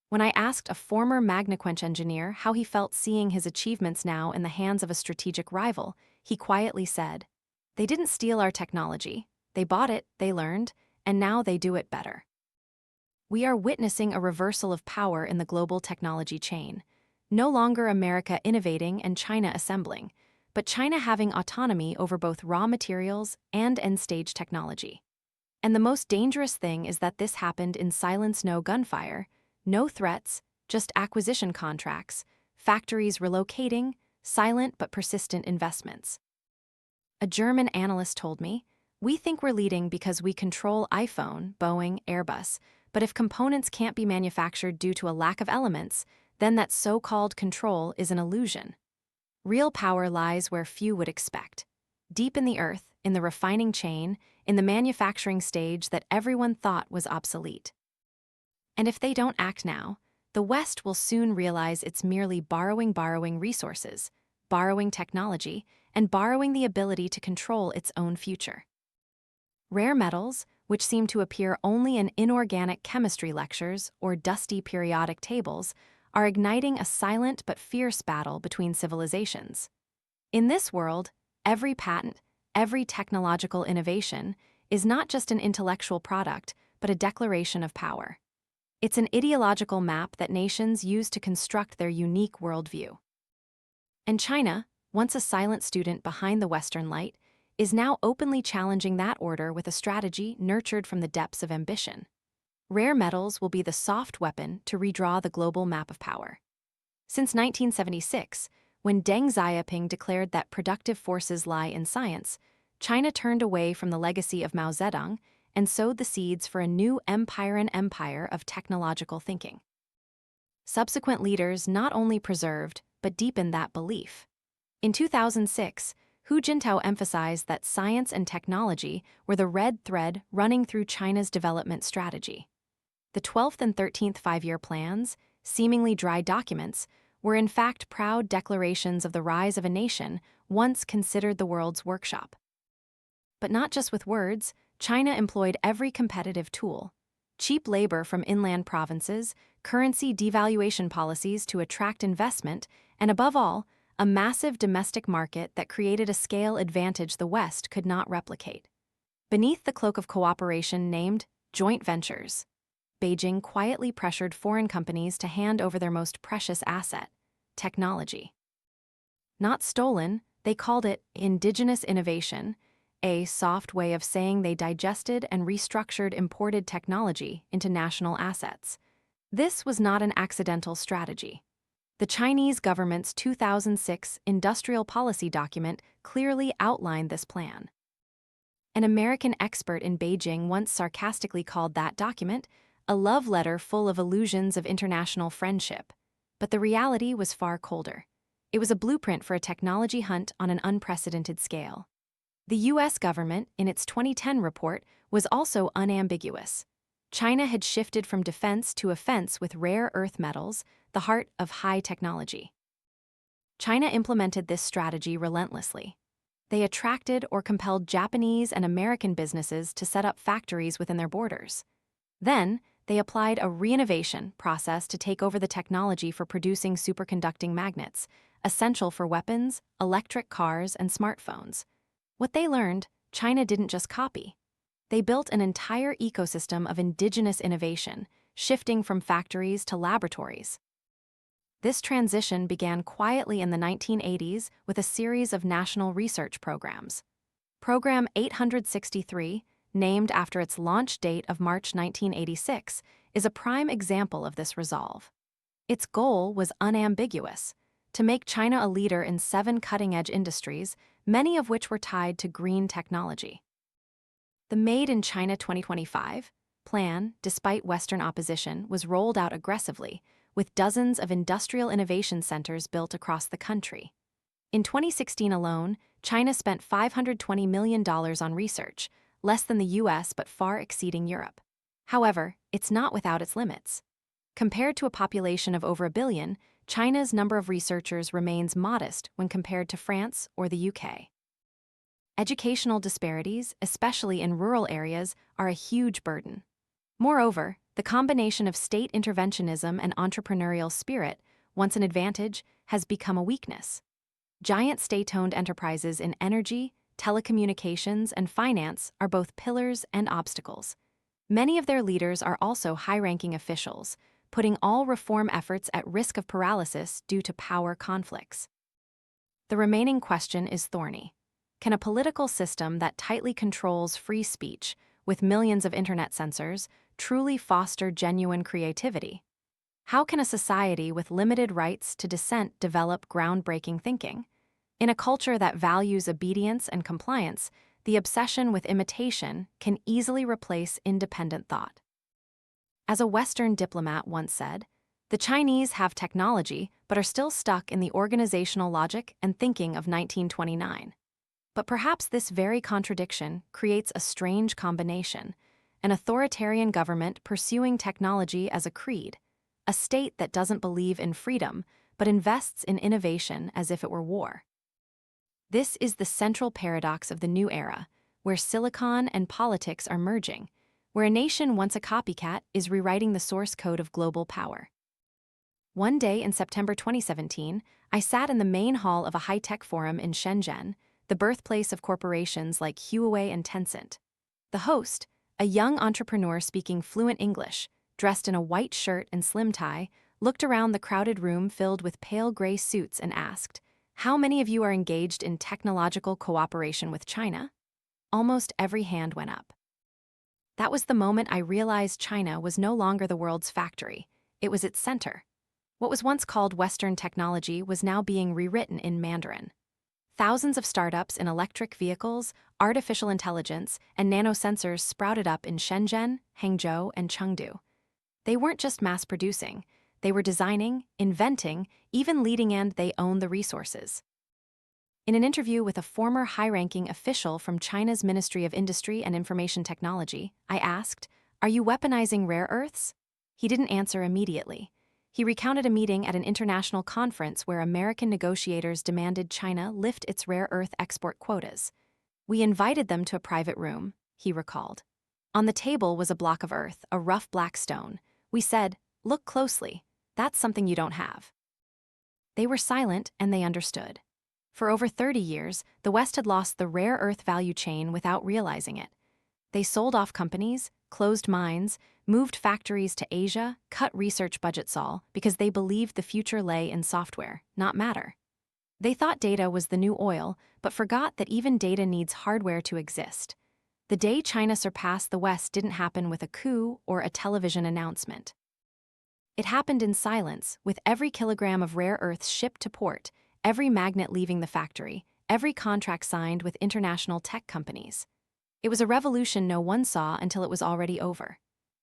S1: When I asked a former MagnaQuench engineer how he felt seeing his achievements now in the hands of a strategic rival, he quietly said, "They didn't steal our technology, they bought it, they learned, and now they do it better." We are witnessing a reversal of power in the global technology chain. No longer America innovating and China assembling, but China having autonomy over both raw materials and end-stage technology. And the most dangerous thing is that this happened in silence, no gunfire, no threats, just acquisition contracts, factories relocating, silent but persistent investments. A German analyst told me, "We think we're leading because we control iPhone, Boeing, Airbus, but if components can't be manufactured due to a lack of elements, then that so-called control is an illusion." Real power lies where few would expect. Deep in the earth, in the refining chain, in the manufacturing stage that everyone thought was obsolete. And if they don't act now, the West will soon realize it's merely borrowing resources, borrowing technology, and borrowing the ability to control its own future. Rare metals, which seem to appear only in inorganic chemistry lectures or dusty periodic tables, are igniting a silent but fierce battle between civilizations. In this world, every patent, every technological innovation is not just an intellectual product, but a declaration of power. It's an ideological map that nations use to construct their unique worldview. And China, once a silent student behind the Western light, is now openly challenging that order with a strategy nurtured from the depths of ambition. Rare metals will be the soft weapon to redraw the global map of power. Since 1976, when Deng Xiaoping declared that productive forces lie in science, China turned away from the legacy of Mao Zedong and sowed the seeds for a new empire of technological thinking. Subsequent leaders not only preserved, but deepened that belief. In 2006, Hu Jintao emphasized that science and technology were the red thread running through China's development strategy. The 12th and 13th five-year plans, seemingly dry documents, were in fact proud declarations of the rise of a nation once considered the world's workshop. But not just with words, China employed every competitive tool. Cheap labor from inland provinces, currency devaluation policies to attract investment, and above all, a massive domestic market that created a scale advantage the West could not replicate. Beneath the cloak of cooperation named joint ventures, Beijing quietly pressured foreign companies to hand over their most precious asset, technology. Not stolen, they called it indigenous innovation, a soft way of saying they digested and restructured imported technology into national assets. This was not an accidental strategy. The Chinese government's 2006 industrial policy document clearly outlined this plan. An American expert in Beijing once sarcastically called that document a love letter full of illusions of international friendship. But the reality was far colder. It was a blueprint for a technology hunt on an unprecedented scale. The U.S. government, in its 2010 report, was also unambiguous. China had shifted from defense to offense with rare earth metals, the heart of high technology. China implemented this strategy relentlessly. They attracted or compelled Japanese and American businesses to set up factories within their borders. Then, they applied a re-innovation process to take over the technology for producing superconducting magnets, essential for weapons, electric cars, and smartphones. What they learned, China didn't just copy. They built an entire ecosystem of indigenous innovation, shifting from factories to laboratories. This transition began quietly in the 1980s with a series of national research programs. Program 863, named after its launch date of March 1986, is a prime example of this resolve. Its goal was unambiguous: to make China a leader in 7 cutting-edge industries, many of which were tied to green technology. The Made in China 2025 plan, despite Western opposition, was rolled out aggressively, with dozens of industrial innovation centers built across the country. In 2016 alone, China spent $520 million on research, less than the US but far exceeding Europe. However, it's not without its limits. Compared to a population of over 1 billion, China's number of researchers remains modest when compared to France or the UK. Educational disparities, especially in rural areas, are a huge burden. Moreover, the combination of state interventionism and entrepreneurial spirit, once an advantage, has become a weakness. Giant state-owned enterprises in energy, telecommunications, and finance are both pillars and obstacles. Many of their leaders are also high-ranking officials, putting all reform efforts at risk of paralysis due to power conflicts. The remaining question is thorny. Can a political system that tightly controls free speech, with millions of internet censors, truly foster genuine creativity? How can a society with limited rights to dissent develop groundbreaking thinking? In a culture that values obedience and compliance, the obsession with imitation can easily replace independent thought. As a Western diplomat once said, the Chinese have technology but are still stuck in the organizational logic and thinking of 1929. But perhaps this very contradiction creates a strange combination: an authoritarian government pursuing technology as a creed, a state that doesn't believe in freedom but invests in innovation as if it were war. This is the central paradox of the new era, where silicon and politics are merging, where a nation once a copycat is rewriting the source code of global power. One day in September 2017, I sat in the main hall of a high-tech forum in Shenzhen, the birthplace of corporations like Huawei and Tencent. The host, a young entrepreneur speaking fluent English, dressed in a white shirt and slim tie, looked around the crowded room filled with pale gray suits and asked, "How many of you are engaged in technological cooperation with China?" Almost every hand went up. That was the moment I realized China was no longer the world's factory, it was its center. What was once called Western technology was now being rewritten in Mandarin. Thousands of startups in electric vehicles, artificial intelligence, and nanosensors sprouted up in Shenzhen, Hangzhou, and Chengdu. They weren't just mass-producing, They were designing, inventing, even leading, and they owned the resources. In an interview with a former high-ranking official from China's Ministry of Industry and Information Technology, I asked, "Are you weaponizing rare earths?" He didn't answer immediately. He recounted a meeting at an international conference where American negotiators demanded China lift its rare earth export quotas. "We invited them to a private room," he recalled. "On the table was a block of earth, a rough black stone. We said, 'Look closely. That's something you don't have.'" They were silent and they understood. For over 30 years, the West had lost the rare earth value chain without realizing it. They sold off companies, closed mines, moved factories to Asia, cut research budgets all because they believed the future lay in software, not matter. They thought data was the new oil, but forgot that even data needs hardware to exist. The day China surpassed the West didn't happen with a coup or a television announcement. It happened in silence, with every kilogram of rare earths shipped to port, every magnet leaving the factory, every contract signed with international tech companies. It was a revolution no one saw until it was already over.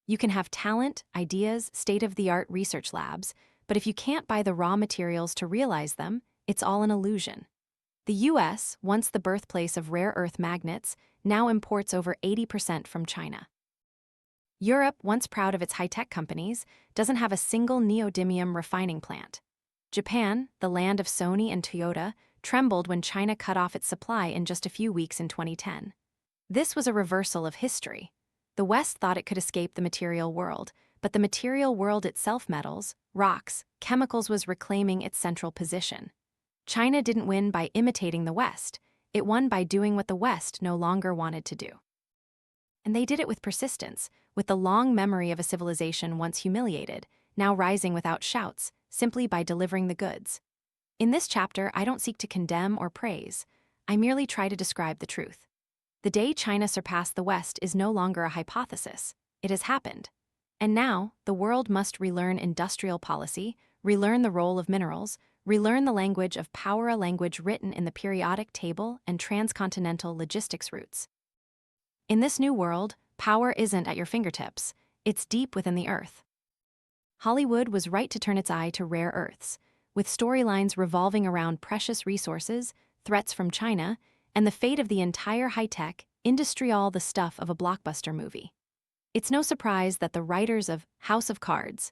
S1: You can have talent, ideas, state-of-the-art research labs, but if you can't buy the raw materials to realize them, it's all an illusion. The US, once the birthplace of rare earth magnets, now imports over 80% from China. Europe, once proud of its high-tech companies, doesn't have a single neodymium refining plant. Japan, the land of Sony and Toyota, trembled when China cut off its supply in just a few weeks in 2010. This was a reversal of history. The West thought it could escape the material world, but the material world itself, metals, rocks, chemicals, was reclaiming its central position. China didn't win by imitating the West, it won by doing what the West no longer wanted to do. And they did it with persistence, with the long memory of a civilization once humiliated, now rising without shouts, simply by delivering the goods. In this chapter, I don't seek to condemn or praise. I merely try to describe the truth. The day China surpassed the West is no longer a hypothesis. It has happened. And now, the world must relearn industrial policy, relearn the role of minerals, relearn the language of power, a language written in the periodic table and transcontinental logistics routes. In this new world, power isn't at your fingertips, it's deep within the earth. Hollywood was right to turn its eye to rare earths, with storylines revolving around precious resources, threats from China, and the fate of the entire high-tech industry, all the stuff of a blockbuster movie. It's no surprise that the writers of House of Cards,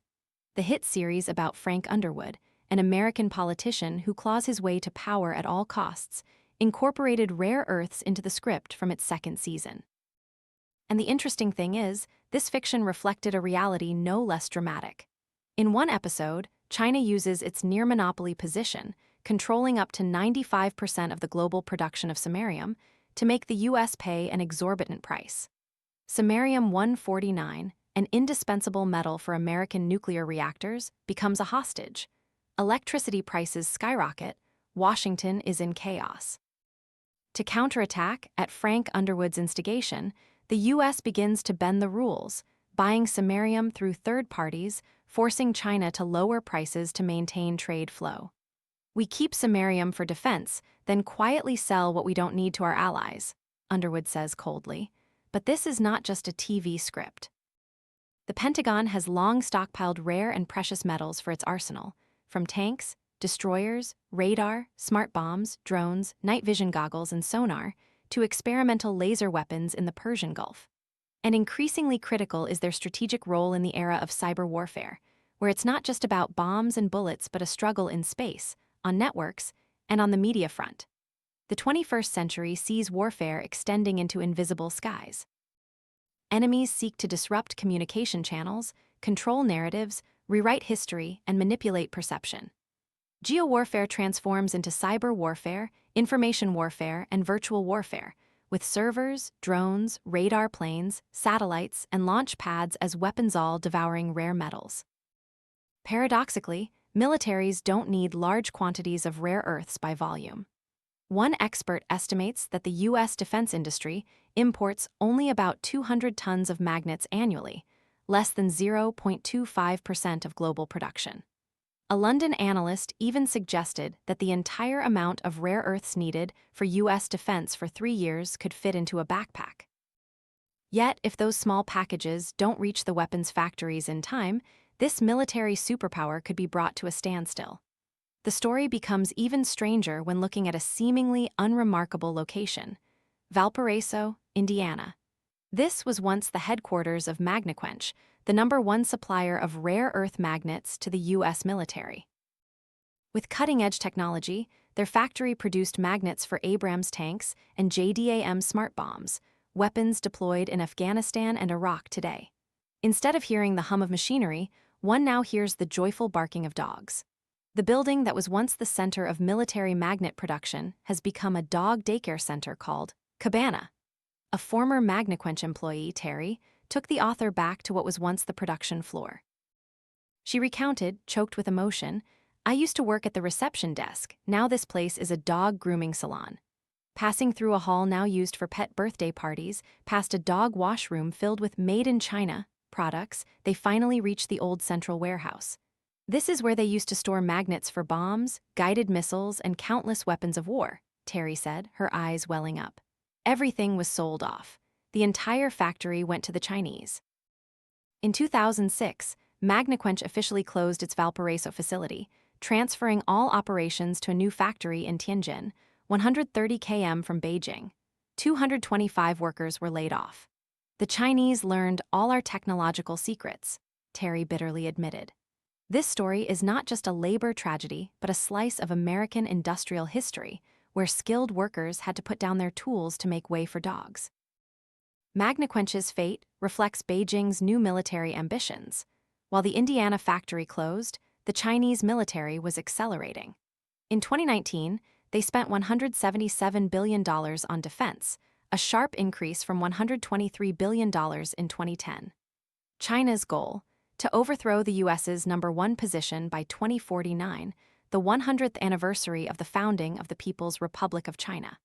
S1: the hit series about Frank Underwood, an American politician who claws his way to power at all costs, incorporated rare earths into the script from its second season. And the interesting thing is, this fiction reflected a reality no less dramatic. In one episode, China uses its near-monopoly position, controlling up to 95% of the global production of samarium, to make the US pay an exorbitant price. Samarium-149, an indispensable metal for American nuclear reactors, becomes a hostage. Electricity prices skyrocket. Washington is in chaos. To counterattack, at Frank Underwood's instigation, the US begins to bend the rules, buying samarium through third parties, forcing China to lower prices to maintain trade flow. "We keep samarium for defense, then quietly sell what we don't need to our allies," Underwood says coldly. But this is not just a TV script. The Pentagon has long stockpiled rare and precious metals for its arsenal, from tanks, destroyers, radar, smart bombs, drones, night vision goggles, and sonar, to experimental laser weapons in the Persian Gulf. And increasingly critical is their strategic role in the era of cyber warfare, where it's not just about bombs and bullets but a struggle in space, on networks, and on the media front. The 21st century sees warfare extending into invisible skies. Enemies seek to disrupt communication channels, control narratives, rewrite history, and manipulate perception. Geowarfare transforms into cyber warfare, information warfare, and virtual warfare, with servers, drones, radar planes, satellites, and launch pads as weapons, all devouring rare metals. Paradoxically, militaries don't need large quantities of rare earths by volume. One expert estimates that the US defense industry imports only about 200 tons of magnets annually, less than 0.25% of global production. A London analyst even suggested that the entire amount of rare earths needed for US defense for 3 years could fit into a backpack. Yet, if those small packages don't reach the weapons factories in time, this military superpower could be brought to a standstill. The story becomes even stranger when looking at a seemingly unremarkable location: Valparaiso, Indiana. This was once the headquarters of Magnequench, the #1 supplier of rare earth magnets to the U.S. military. With cutting-edge technology, their factory produced magnets for Abrams tanks and JDAM smart bombs, weapons deployed in Afghanistan and Iraq today. Instead of hearing the hum of machinery, one now hears the joyful barking of dogs. The building that was once the center of military magnet production has become a dog daycare center called Cabana. A former Magnequench employee, Terry, took the author back to what was once the production floor. She recounted, choked with emotion, "I used to work at the reception desk. Now this place is a dog grooming salon." Passing through a hall now used for pet birthday parties, past a dog washroom filled with made-in-China products, they finally reached the old central warehouse. "This is where they used to store magnets for bombs, guided missiles, and countless weapons of war," Terry said, her eyes welling up. Everything was sold off. The entire factory went to the Chinese. In 2006, Magnequench officially closed its Valparaiso facility, transferring all operations to a new factory in Tianjin, 130 km from Beijing. 225 workers were laid off. "The Chinese learned all our technological secrets," Terry bitterly admitted. This story is not just a labor tragedy, but a slice of American industrial history, where skilled workers had to put down their tools to make way for dogs. Magnequench's fate reflects Beijing's new military ambitions. While the Indiana factory closed, the Chinese military was accelerating. In 2019, they spent $177 billion on defense, a sharp increase from $123 billion in 2010. China's goal: to overthrow the U.S.'s #1 position by 2049, the 100th anniversary of the founding of the People's Republic of China.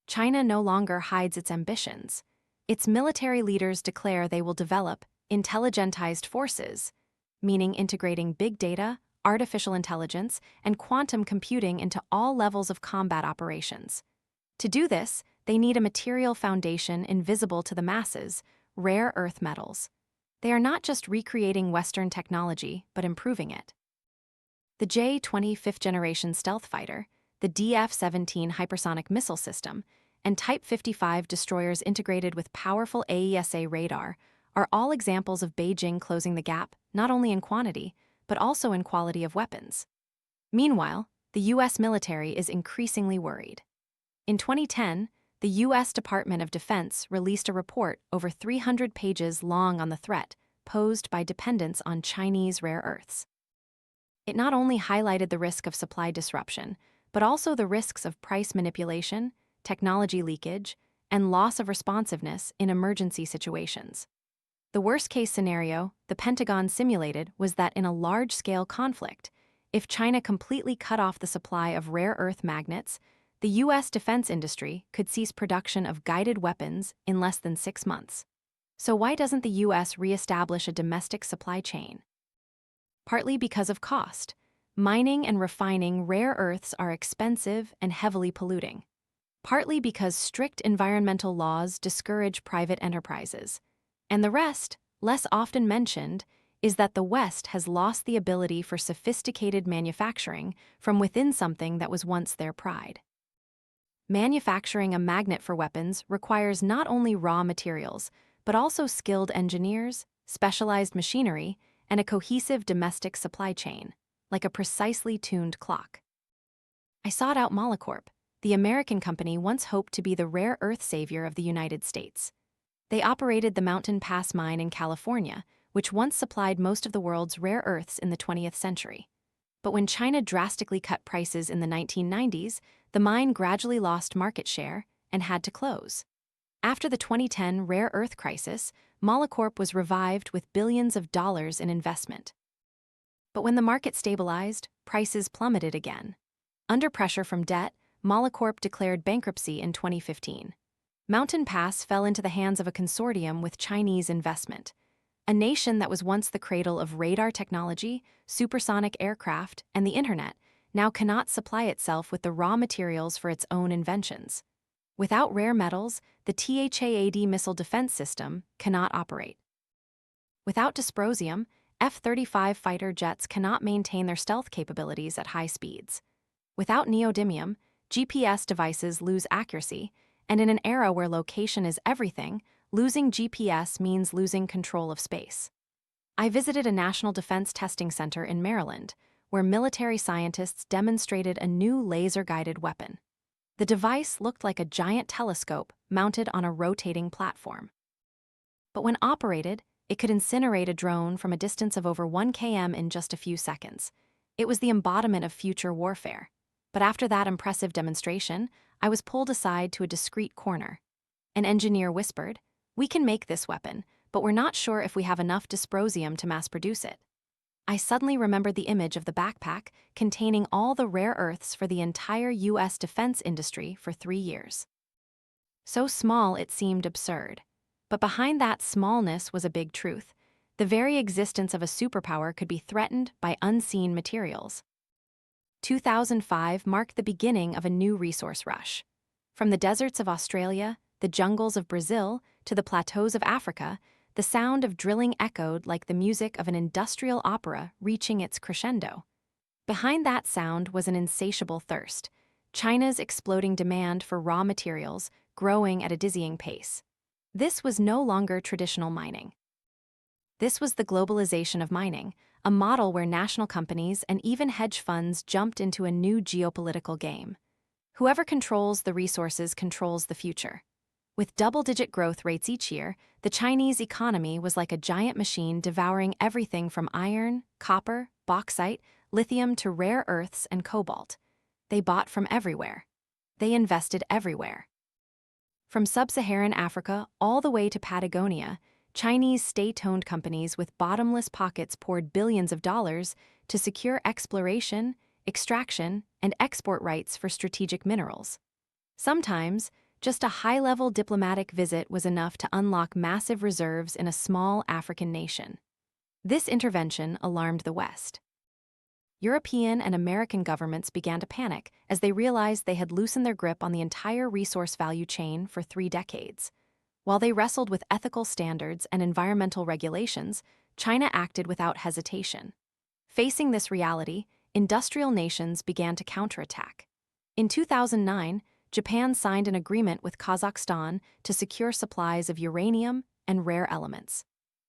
S1: China no longer hides its ambitions. Its military leaders declare they will develop intelligentized forces, meaning integrating big data, artificial intelligence, and quantum computing into all levels of combat operations. To do this, they need a material foundation invisible to the masses: rare earth metals. They are not just recreating Western technology, but improving it. The J-20 fifth-generation stealth fighter, the DF-17 hypersonic missile system, and Type 55 destroyers integrated with powerful AESA radar are all examples of Beijing closing the gap not only in quantity, but also in quality of weapons. Meanwhile, the U.S. military is increasingly worried. In 2010, the U.S. Department of Defense released a report over 300 pages long on the threat posed by dependence on Chinese rare earths. It not only highlighted the risk of supply disruption, but also the risks of price manipulation, technology leakage, and loss of responsiveness in emergency situations. The worst-case scenario the Pentagon simulated was that in a large-scale conflict, if China completely cut off the supply of rare earth magnets, the U.S. defense industry could cease production of guided weapons in less than 6 months. So why doesn't the U.S. reestablish a domestic supply chain? Partly because of cost. Mining and refining rare earths are expensive and heavily polluting. Partly because strict environmental laws discourage private enterprises. And the rest, less often mentioned, is that the West has lost the ability for sophisticated manufacturing from within something that was once their pride. Manufacturing a magnet for weapons requires not only raw materials, but also skilled engineers, specialized machinery, and a cohesive domestic supply chain, like a precisely tuned clock. I sought out Molycorp. The American company once hoped to be the rare earth savior of the United States. They operated the Mountain Pass mine in California, which once supplied most of the world's rare earths in the 20th century. But when China drastically cut prices in the 1990s, the mine gradually lost market share and had to close. After the 2010 rare earth crisis, Molycorp was revived with billions of dollars in investment. But when the market stabilized, prices plummeted again. Under pressure from debt, Molycorp declared bankruptcy in 2015. Mountain Pass fell into the hands of a consortium with Chinese investment. A nation that was once the cradle of radar technology, supersonic aircraft, and the internet now cannot supply itself with the raw materials for its own inventions. Without rare metals, the THAAD missile defense system cannot operate. Without dysprosium, F-35 fighter jets cannot maintain their stealth capabilities at high speeds. Without neodymium, GPS devices lose accuracy, and in an era where location is everything, losing GPS means losing control of space. I visited a national defense testing center in Maryland, where military scientists demonstrated a new laser-guided weapon. The device looked like a giant telescope mounted on a rotating platform. But when operated, it could incinerate a drone from a distance of over 1 km in just a few seconds. It was the embodiment of future warfare. But after that impressive demonstration, I was pulled aside to a discreet corner. An engineer whispered, "We can make this weapon, but we're not sure if we have enough dysprosium to mass produce it." I suddenly remembered the image of the backpack containing all the rare earths for the entire US defense industry for 3 years. So small it seemed absurd. But behind that smallness was a big truth. The very existence of a superpower could be threatened by unseen materials. 2005 marked the beginning of a new resource rush. From the deserts of Australia, the jungles of Brazil, to the plateaus of Africa, the sound of drilling echoed like the music of an industrial opera reaching its crescendo. Behind that sound was an insatiable thirst, China's exploding demand for raw materials growing at a dizzying pace. This was no longer traditional mining. This was the globalization of mining, a model where national companies and even hedge funds jumped into a new geopolitical game. Whoever controls the resources controls the future. With double-digit growth rates each year, the Chinese economy was like a giant machine devouring everything from iron, copper, bauxite, lithium to rare earths and cobalt. They bought from everywhere. They invested everywhere. From sub-Saharan Africa all the way to Patagonia, Chinese state-owned companies with bottomless pockets poured billions of dollars to secure exploration, extraction, and export rights for strategic minerals. Sometimes, just a high-level diplomatic visit was enough to unlock massive reserves in a small African nation. This intervention alarmed the West. European and American governments began to panic as they realized they had loosened their grip on the entire resource value chain for 3 decades. While they wrestled with ethical standards and environmental regulations, China acted without hesitation. Facing this reality, industrial nations began to counterattack. In 2009, Japan signed an agreement with Kazakhstan to secure supplies of uranium and rare elements.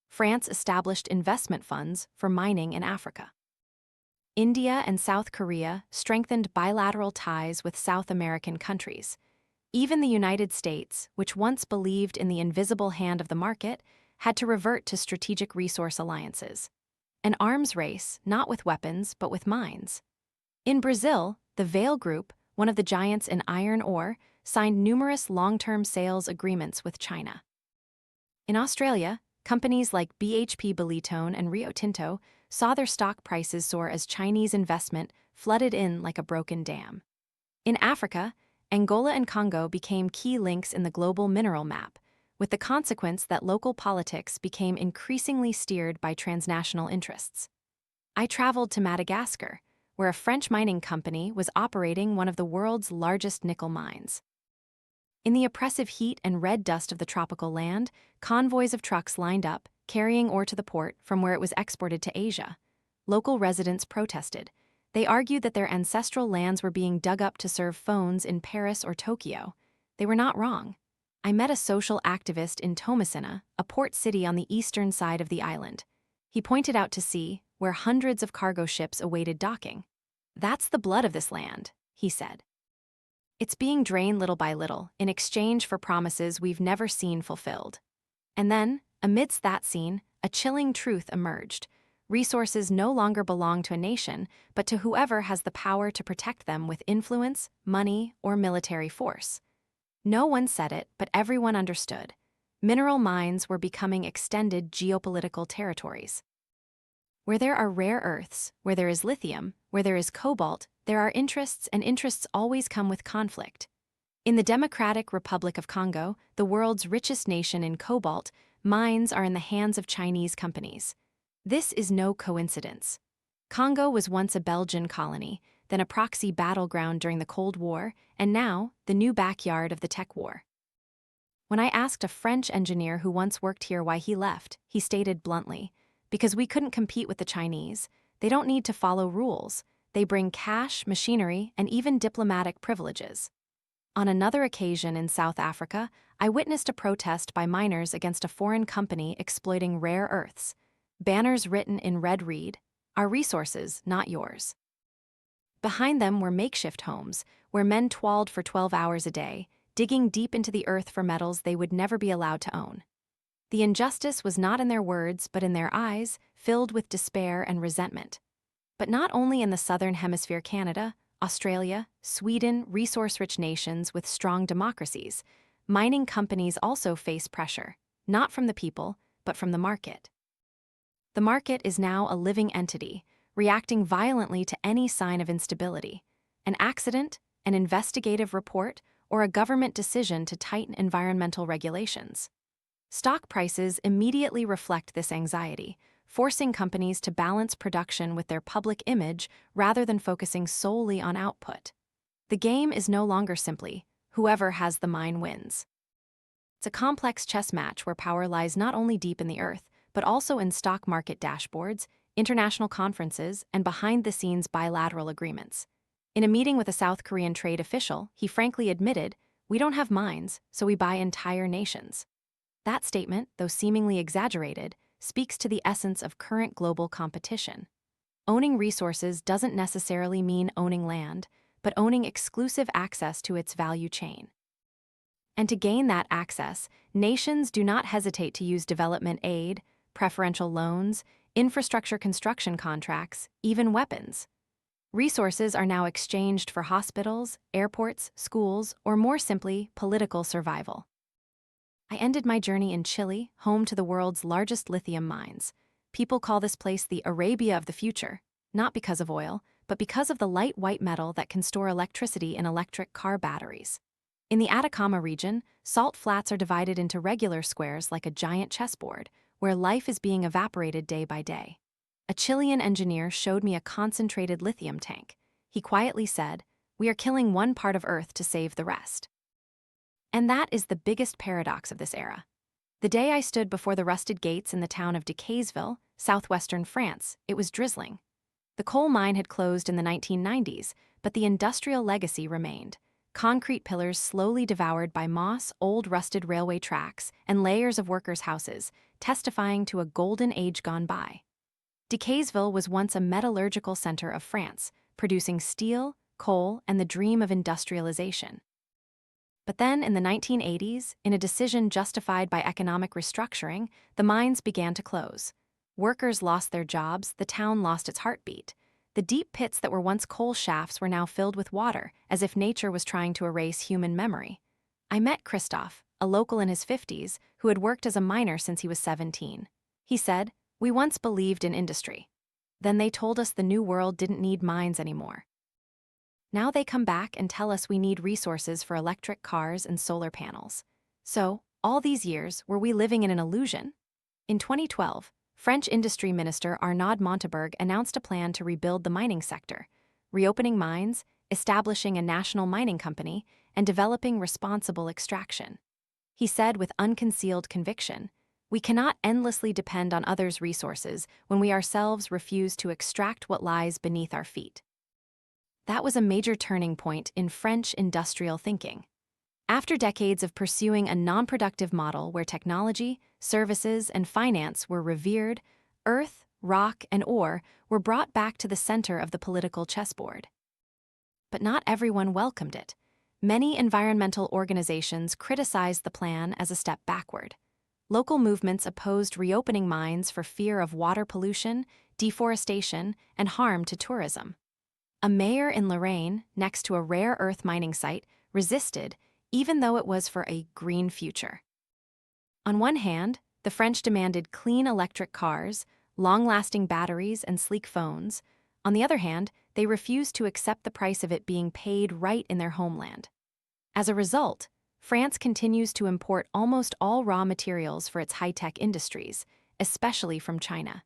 S1: France established investment funds for mining in Africa. India and South Korea strengthened bilateral ties with South American countries. Even the United States, which once believed in the invisible hand of the market, had to revert to strategic resource alliances. An arms race, not with weapons, but with mines. In Brazil, the Vale Group, one of the giants in iron ore, signed numerous long-term sales agreements with China. In Australia, companies like BHP Billiton and Rio Tinto saw their stock prices soar as Chinese investment flooded in like a broken dam. In Africa, Angola and Congo became key links in the global mineral map, with the consequence that local politics became increasingly steered by transnational interests. I traveled to Madagascar, where a French mining company was operating one of the world's largest nickel mines. In the oppressive heat and red dust of the tropical land, convoys of trucks lined up, carrying ore to the port from where it was exported to Asia. Local residents protested. They argued that their ancestral lands were being dug up to serve phones in Paris or Tokyo. They were not wrong. I met a social activist in Tomasina, a port city on the eastern side of the island. He pointed out to sea, where hundreds of cargo ships awaited docking. "That's the blood of this land," he said. "It's being drained little by little, in exchange for promises we've never seen fulfilled." And then, amidst that scene, a chilling truth emerged. Resources no longer belong to a nation, but to whoever has the power to protect them with influence, money, or military force. No one said it, but everyone understood. Mineral mines were becoming extended geopolitical territories. Where there are rare earths, where there is lithium, where there is cobalt, there are interests, and interests always come with conflict. In the Democratic Republic of Congo, the world's richest nation in cobalt, mines are in the hands of Chinese companies. This is no coincidence. Congo was once a Belgian colony, then a proxy battleground during the Cold War, and now the new backyard of the tech war. When I asked a French engineer who once worked here why he left, he stated bluntly, Because we couldn't compete with the Chinese, they don't need to follow rules. They bring cash, machinery, and even diplomatic privileges. On another occasion in South Africa, I witnessed a protest by miners against a foreign company exploiting rare earths. Banners written in red read, "Our resources, not yours." Behind them were makeshift homes, where men toiled for 12 hours a day, digging deep into the earth for metals they would never be allowed to own. The injustice was not in their words, but in their eyes, filled with despair and resentment. But not only in the Southern Hemisphere Canada, Australia, Sweden, resource-rich nations with strong democracies, mining companies also face pressure, not from the people, but from the market. The market is now a living entity, reacting violently to any sign of instability. An accident, an investigative report, or a government decision to tighten environmental regulations. Stock prices immediately reflect this anxiety, forcing companies to balance production with their public image rather than focusing solely on output. The game is no longer simply, whoever has the mine wins. It's a complex chess match where power lies not only deep in the earth, but also in stock market dashboards, international conferences, and behind-the-scenes bilateral agreements. In a meeting with a South Korean trade official, he frankly admitted, "We don't have mines, so we buy entire nations." That statement, though seemingly exaggerated, speaks to the essence of current global competition. Owning resources doesn't necessarily mean owning land, but owning exclusive access to its value chain. And to gain that access, nations do not hesitate to use development aid, preferential loans, infrastructure construction contracts, even weapons. Resources are now exchanged for hospitals, airports, schools, or more simply, political survival. I ended my journey in Chile, home to the world's largest lithium mines. People call this place the Arabia of the future, not because of oil, but because of the light white metal that can store electricity in electric car batteries. In the Atacama region, salt flats are divided into regular squares like a giant chessboard, where life is being evaporated day by day. A Chilean engineer showed me a concentrated lithium tank. He quietly said, "We are killing one part of Earth to save the rest." And that is the biggest paradox of this era. The day I stood before the rusted gates in the town of Decazeville, southwestern France, it was drizzling. The coal mine had closed in the 1990s, but the industrial legacy remained. Concrete pillars slowly devoured by moss, old rusted railway tracks, and layers of workers' houses, testifying to a golden age gone by. Decazeville was once a metallurgical center of France, producing steel, coal, and the dream of industrialization. But then, in the 1980s, in a decision justified by economic restructuring, the mines began to close. Workers lost their jobs, the town lost its heartbeat. The deep pits that were once coal shafts were now filled with water, as if nature was trying to erase human memory. I met Christoph, a local in his 50s, who had worked as a miner since he was 17. He said, "We once believed in industry. Then they told us the new world didn't need mines anymore. Now they come back and tell us we need resources for electric cars and solar panels. So, all these years, were we living in an illusion?" In 2012, French Industry Minister Arnaud Montebourg announced a plan to rebuild the mining sector, reopening mines, establishing a national mining company, and developing responsible extraction. He said with unconcealed conviction, "We cannot endlessly depend on others' resources when we ourselves refuse to extract what lies beneath our feet." That was a major turning point in French industrial thinking. After decades of pursuing a non-productive model where technology, services, and finance were revered, earth, rock, and ore were brought back to the center of the political chessboard. But not everyone welcomed it. Many environmental organizations criticized the plan as a step backward. Local movements opposed reopening mines for fear of water pollution, deforestation, and harm to tourism. A mayor in Lorraine, next to a rare earth mining site, resisted, even though it was for a green future. On one hand, the French demanded clean electric cars, long-lasting batteries, and sleek phones. On the other hand, they refused to accept the price of it being paid right in their homeland. As a result, France continues to import almost all raw materials for its high-tech industries, especially from China.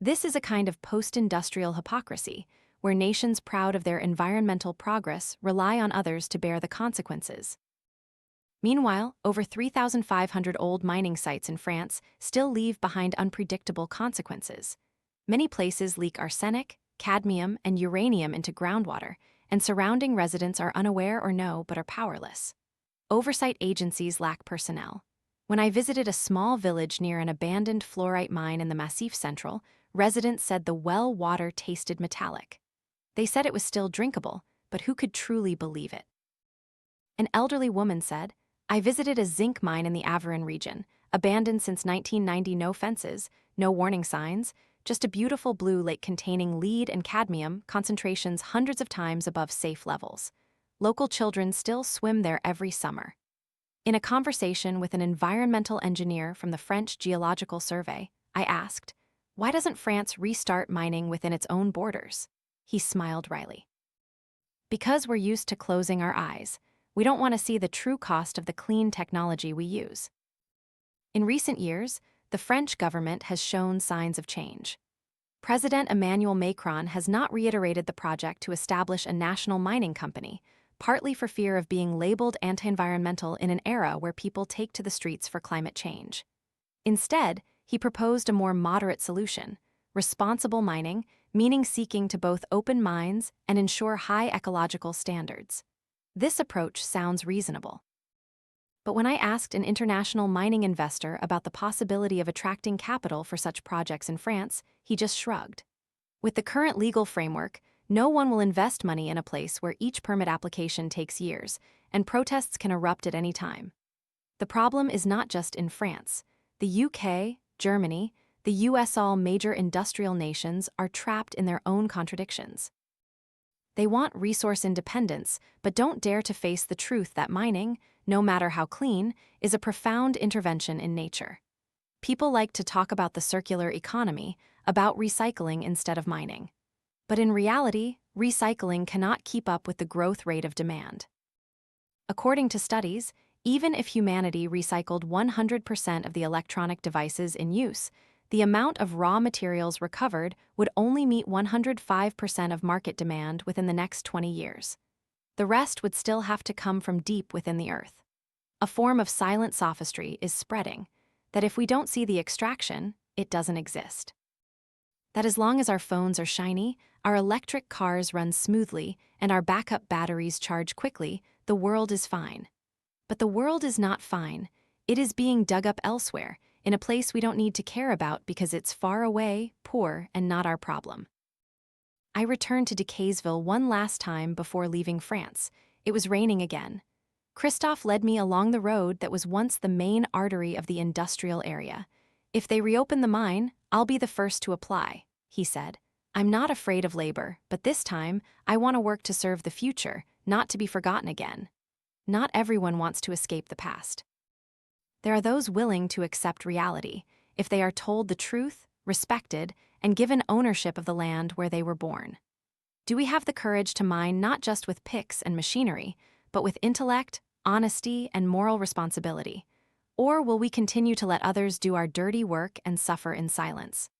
S1: This is a kind of post-industrial hypocrisy, where nations proud of their environmental progress rely on others to bear the consequences. Meanwhile, over 3,500 old mining sites in France still leave behind unpredictable consequences. Many places leak arsenic, cadmium, and uranium into groundwater, and surrounding residents are unaware or know but are powerless. Oversight agencies lack personnel. When I visited a small village near an abandoned fluorite mine in the Massif Central, residents said the well water tasted metallic. They said it was still drinkable, but who could truly believe it? An elderly woman said, "I visited a zinc mine in the Aveyron region, abandoned since 1990, no fences, no warning signs, just a beautiful blue lake containing lead and cadmium concentrations hundreds of times above safe levels. Local children still swim there every summer." In a conversation with an environmental engineer from the French Geological Survey, I asked, "Why doesn't France restart mining within its own borders?" He smiled wryly. "Because we're used to closing our eyes. We don't want to see the true cost of the clean technology we use." In recent years, the French government has shown signs of change. President Emmanuel Macron has not reiterated the project to establish a national mining company, partly for fear of being labeled anti-environmental in an era where people take to the streets for climate change. Instead, he proposed a more moderate solution: responsible mining, meaning seeking to both open mines and ensure high ecological standards. This approach sounds reasonable. But when I asked an international mining investor about the possibility of attracting capital for such projects in France, he just shrugged. With the current legal framework, no one will invest money in a place where each permit application takes years, and protests can erupt at any time. The problem is not just in France. The UK, Germany, the US, all major industrial nations are trapped in their own contradictions. They want resource independence, but don't dare to face the truth that mining, no matter how clean, is a profound intervention in nature. People like to talk about the circular economy, about recycling instead of mining. But in reality, recycling cannot keep up with the growth rate of demand. According to studies, even if humanity recycled 100% of the electronic devices in use, the amount of raw materials recovered would only meet 105% of market demand within the next 20 years. The rest would still have to come from deep within the earth. A form of silent sophistry is spreading, that if we don't see the extraction, it doesn't exist. That as long as our phones are shiny, our electric cars run smoothly, and our backup batteries charge quickly, the world is fine. But the world is not fine. It is being dug up elsewhere, in a place we don't need to care about because it's far away, poor, and not our problem. I returned to Decazeville one last time before leaving France. It was raining again. Christophe led me along the road that was once the main artery of the industrial area. "If they reopen the mine, I'll be the first to apply," he said. "I'm not afraid of labor, but this time, I want to work to serve the future, not to be forgotten again." Not everyone wants to escape the past. There are those willing to accept reality, if they are told the truth, respected, and given ownership of the land where they were born. Do we have the courage to mine not just with picks and machinery, but with intellect, honesty, and moral responsibility? Or will we continue to let others do our dirty work and suffer in silence?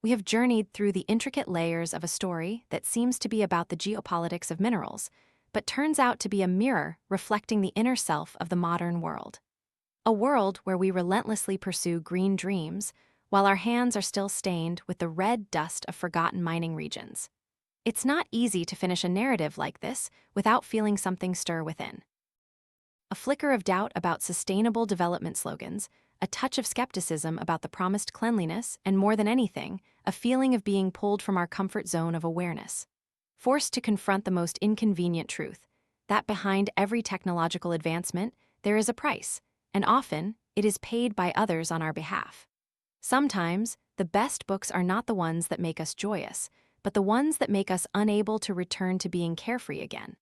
S1: We have journeyed through the intricate layers of a story that seems to be about the geopolitics of minerals, but turns out to be a mirror reflecting the inner self of the modern world. A world where we relentlessly pursue green dreams, while our hands are still stained with the red dust of forgotten mining regions. It's not easy to finish a narrative like this without feeling something stir within. A flicker of doubt about sustainable development slogans, a touch of skepticism about the promised cleanliness, and more than anything, a feeling of being pulled from our comfort zone of awareness. Forced to confront the most inconvenient truth, that behind every technological advancement, there is a price, and often, it is paid by others on our behalf. Sometimes, the best books are not the ones that make us joyous, but the ones that make us unable to return to being carefree again.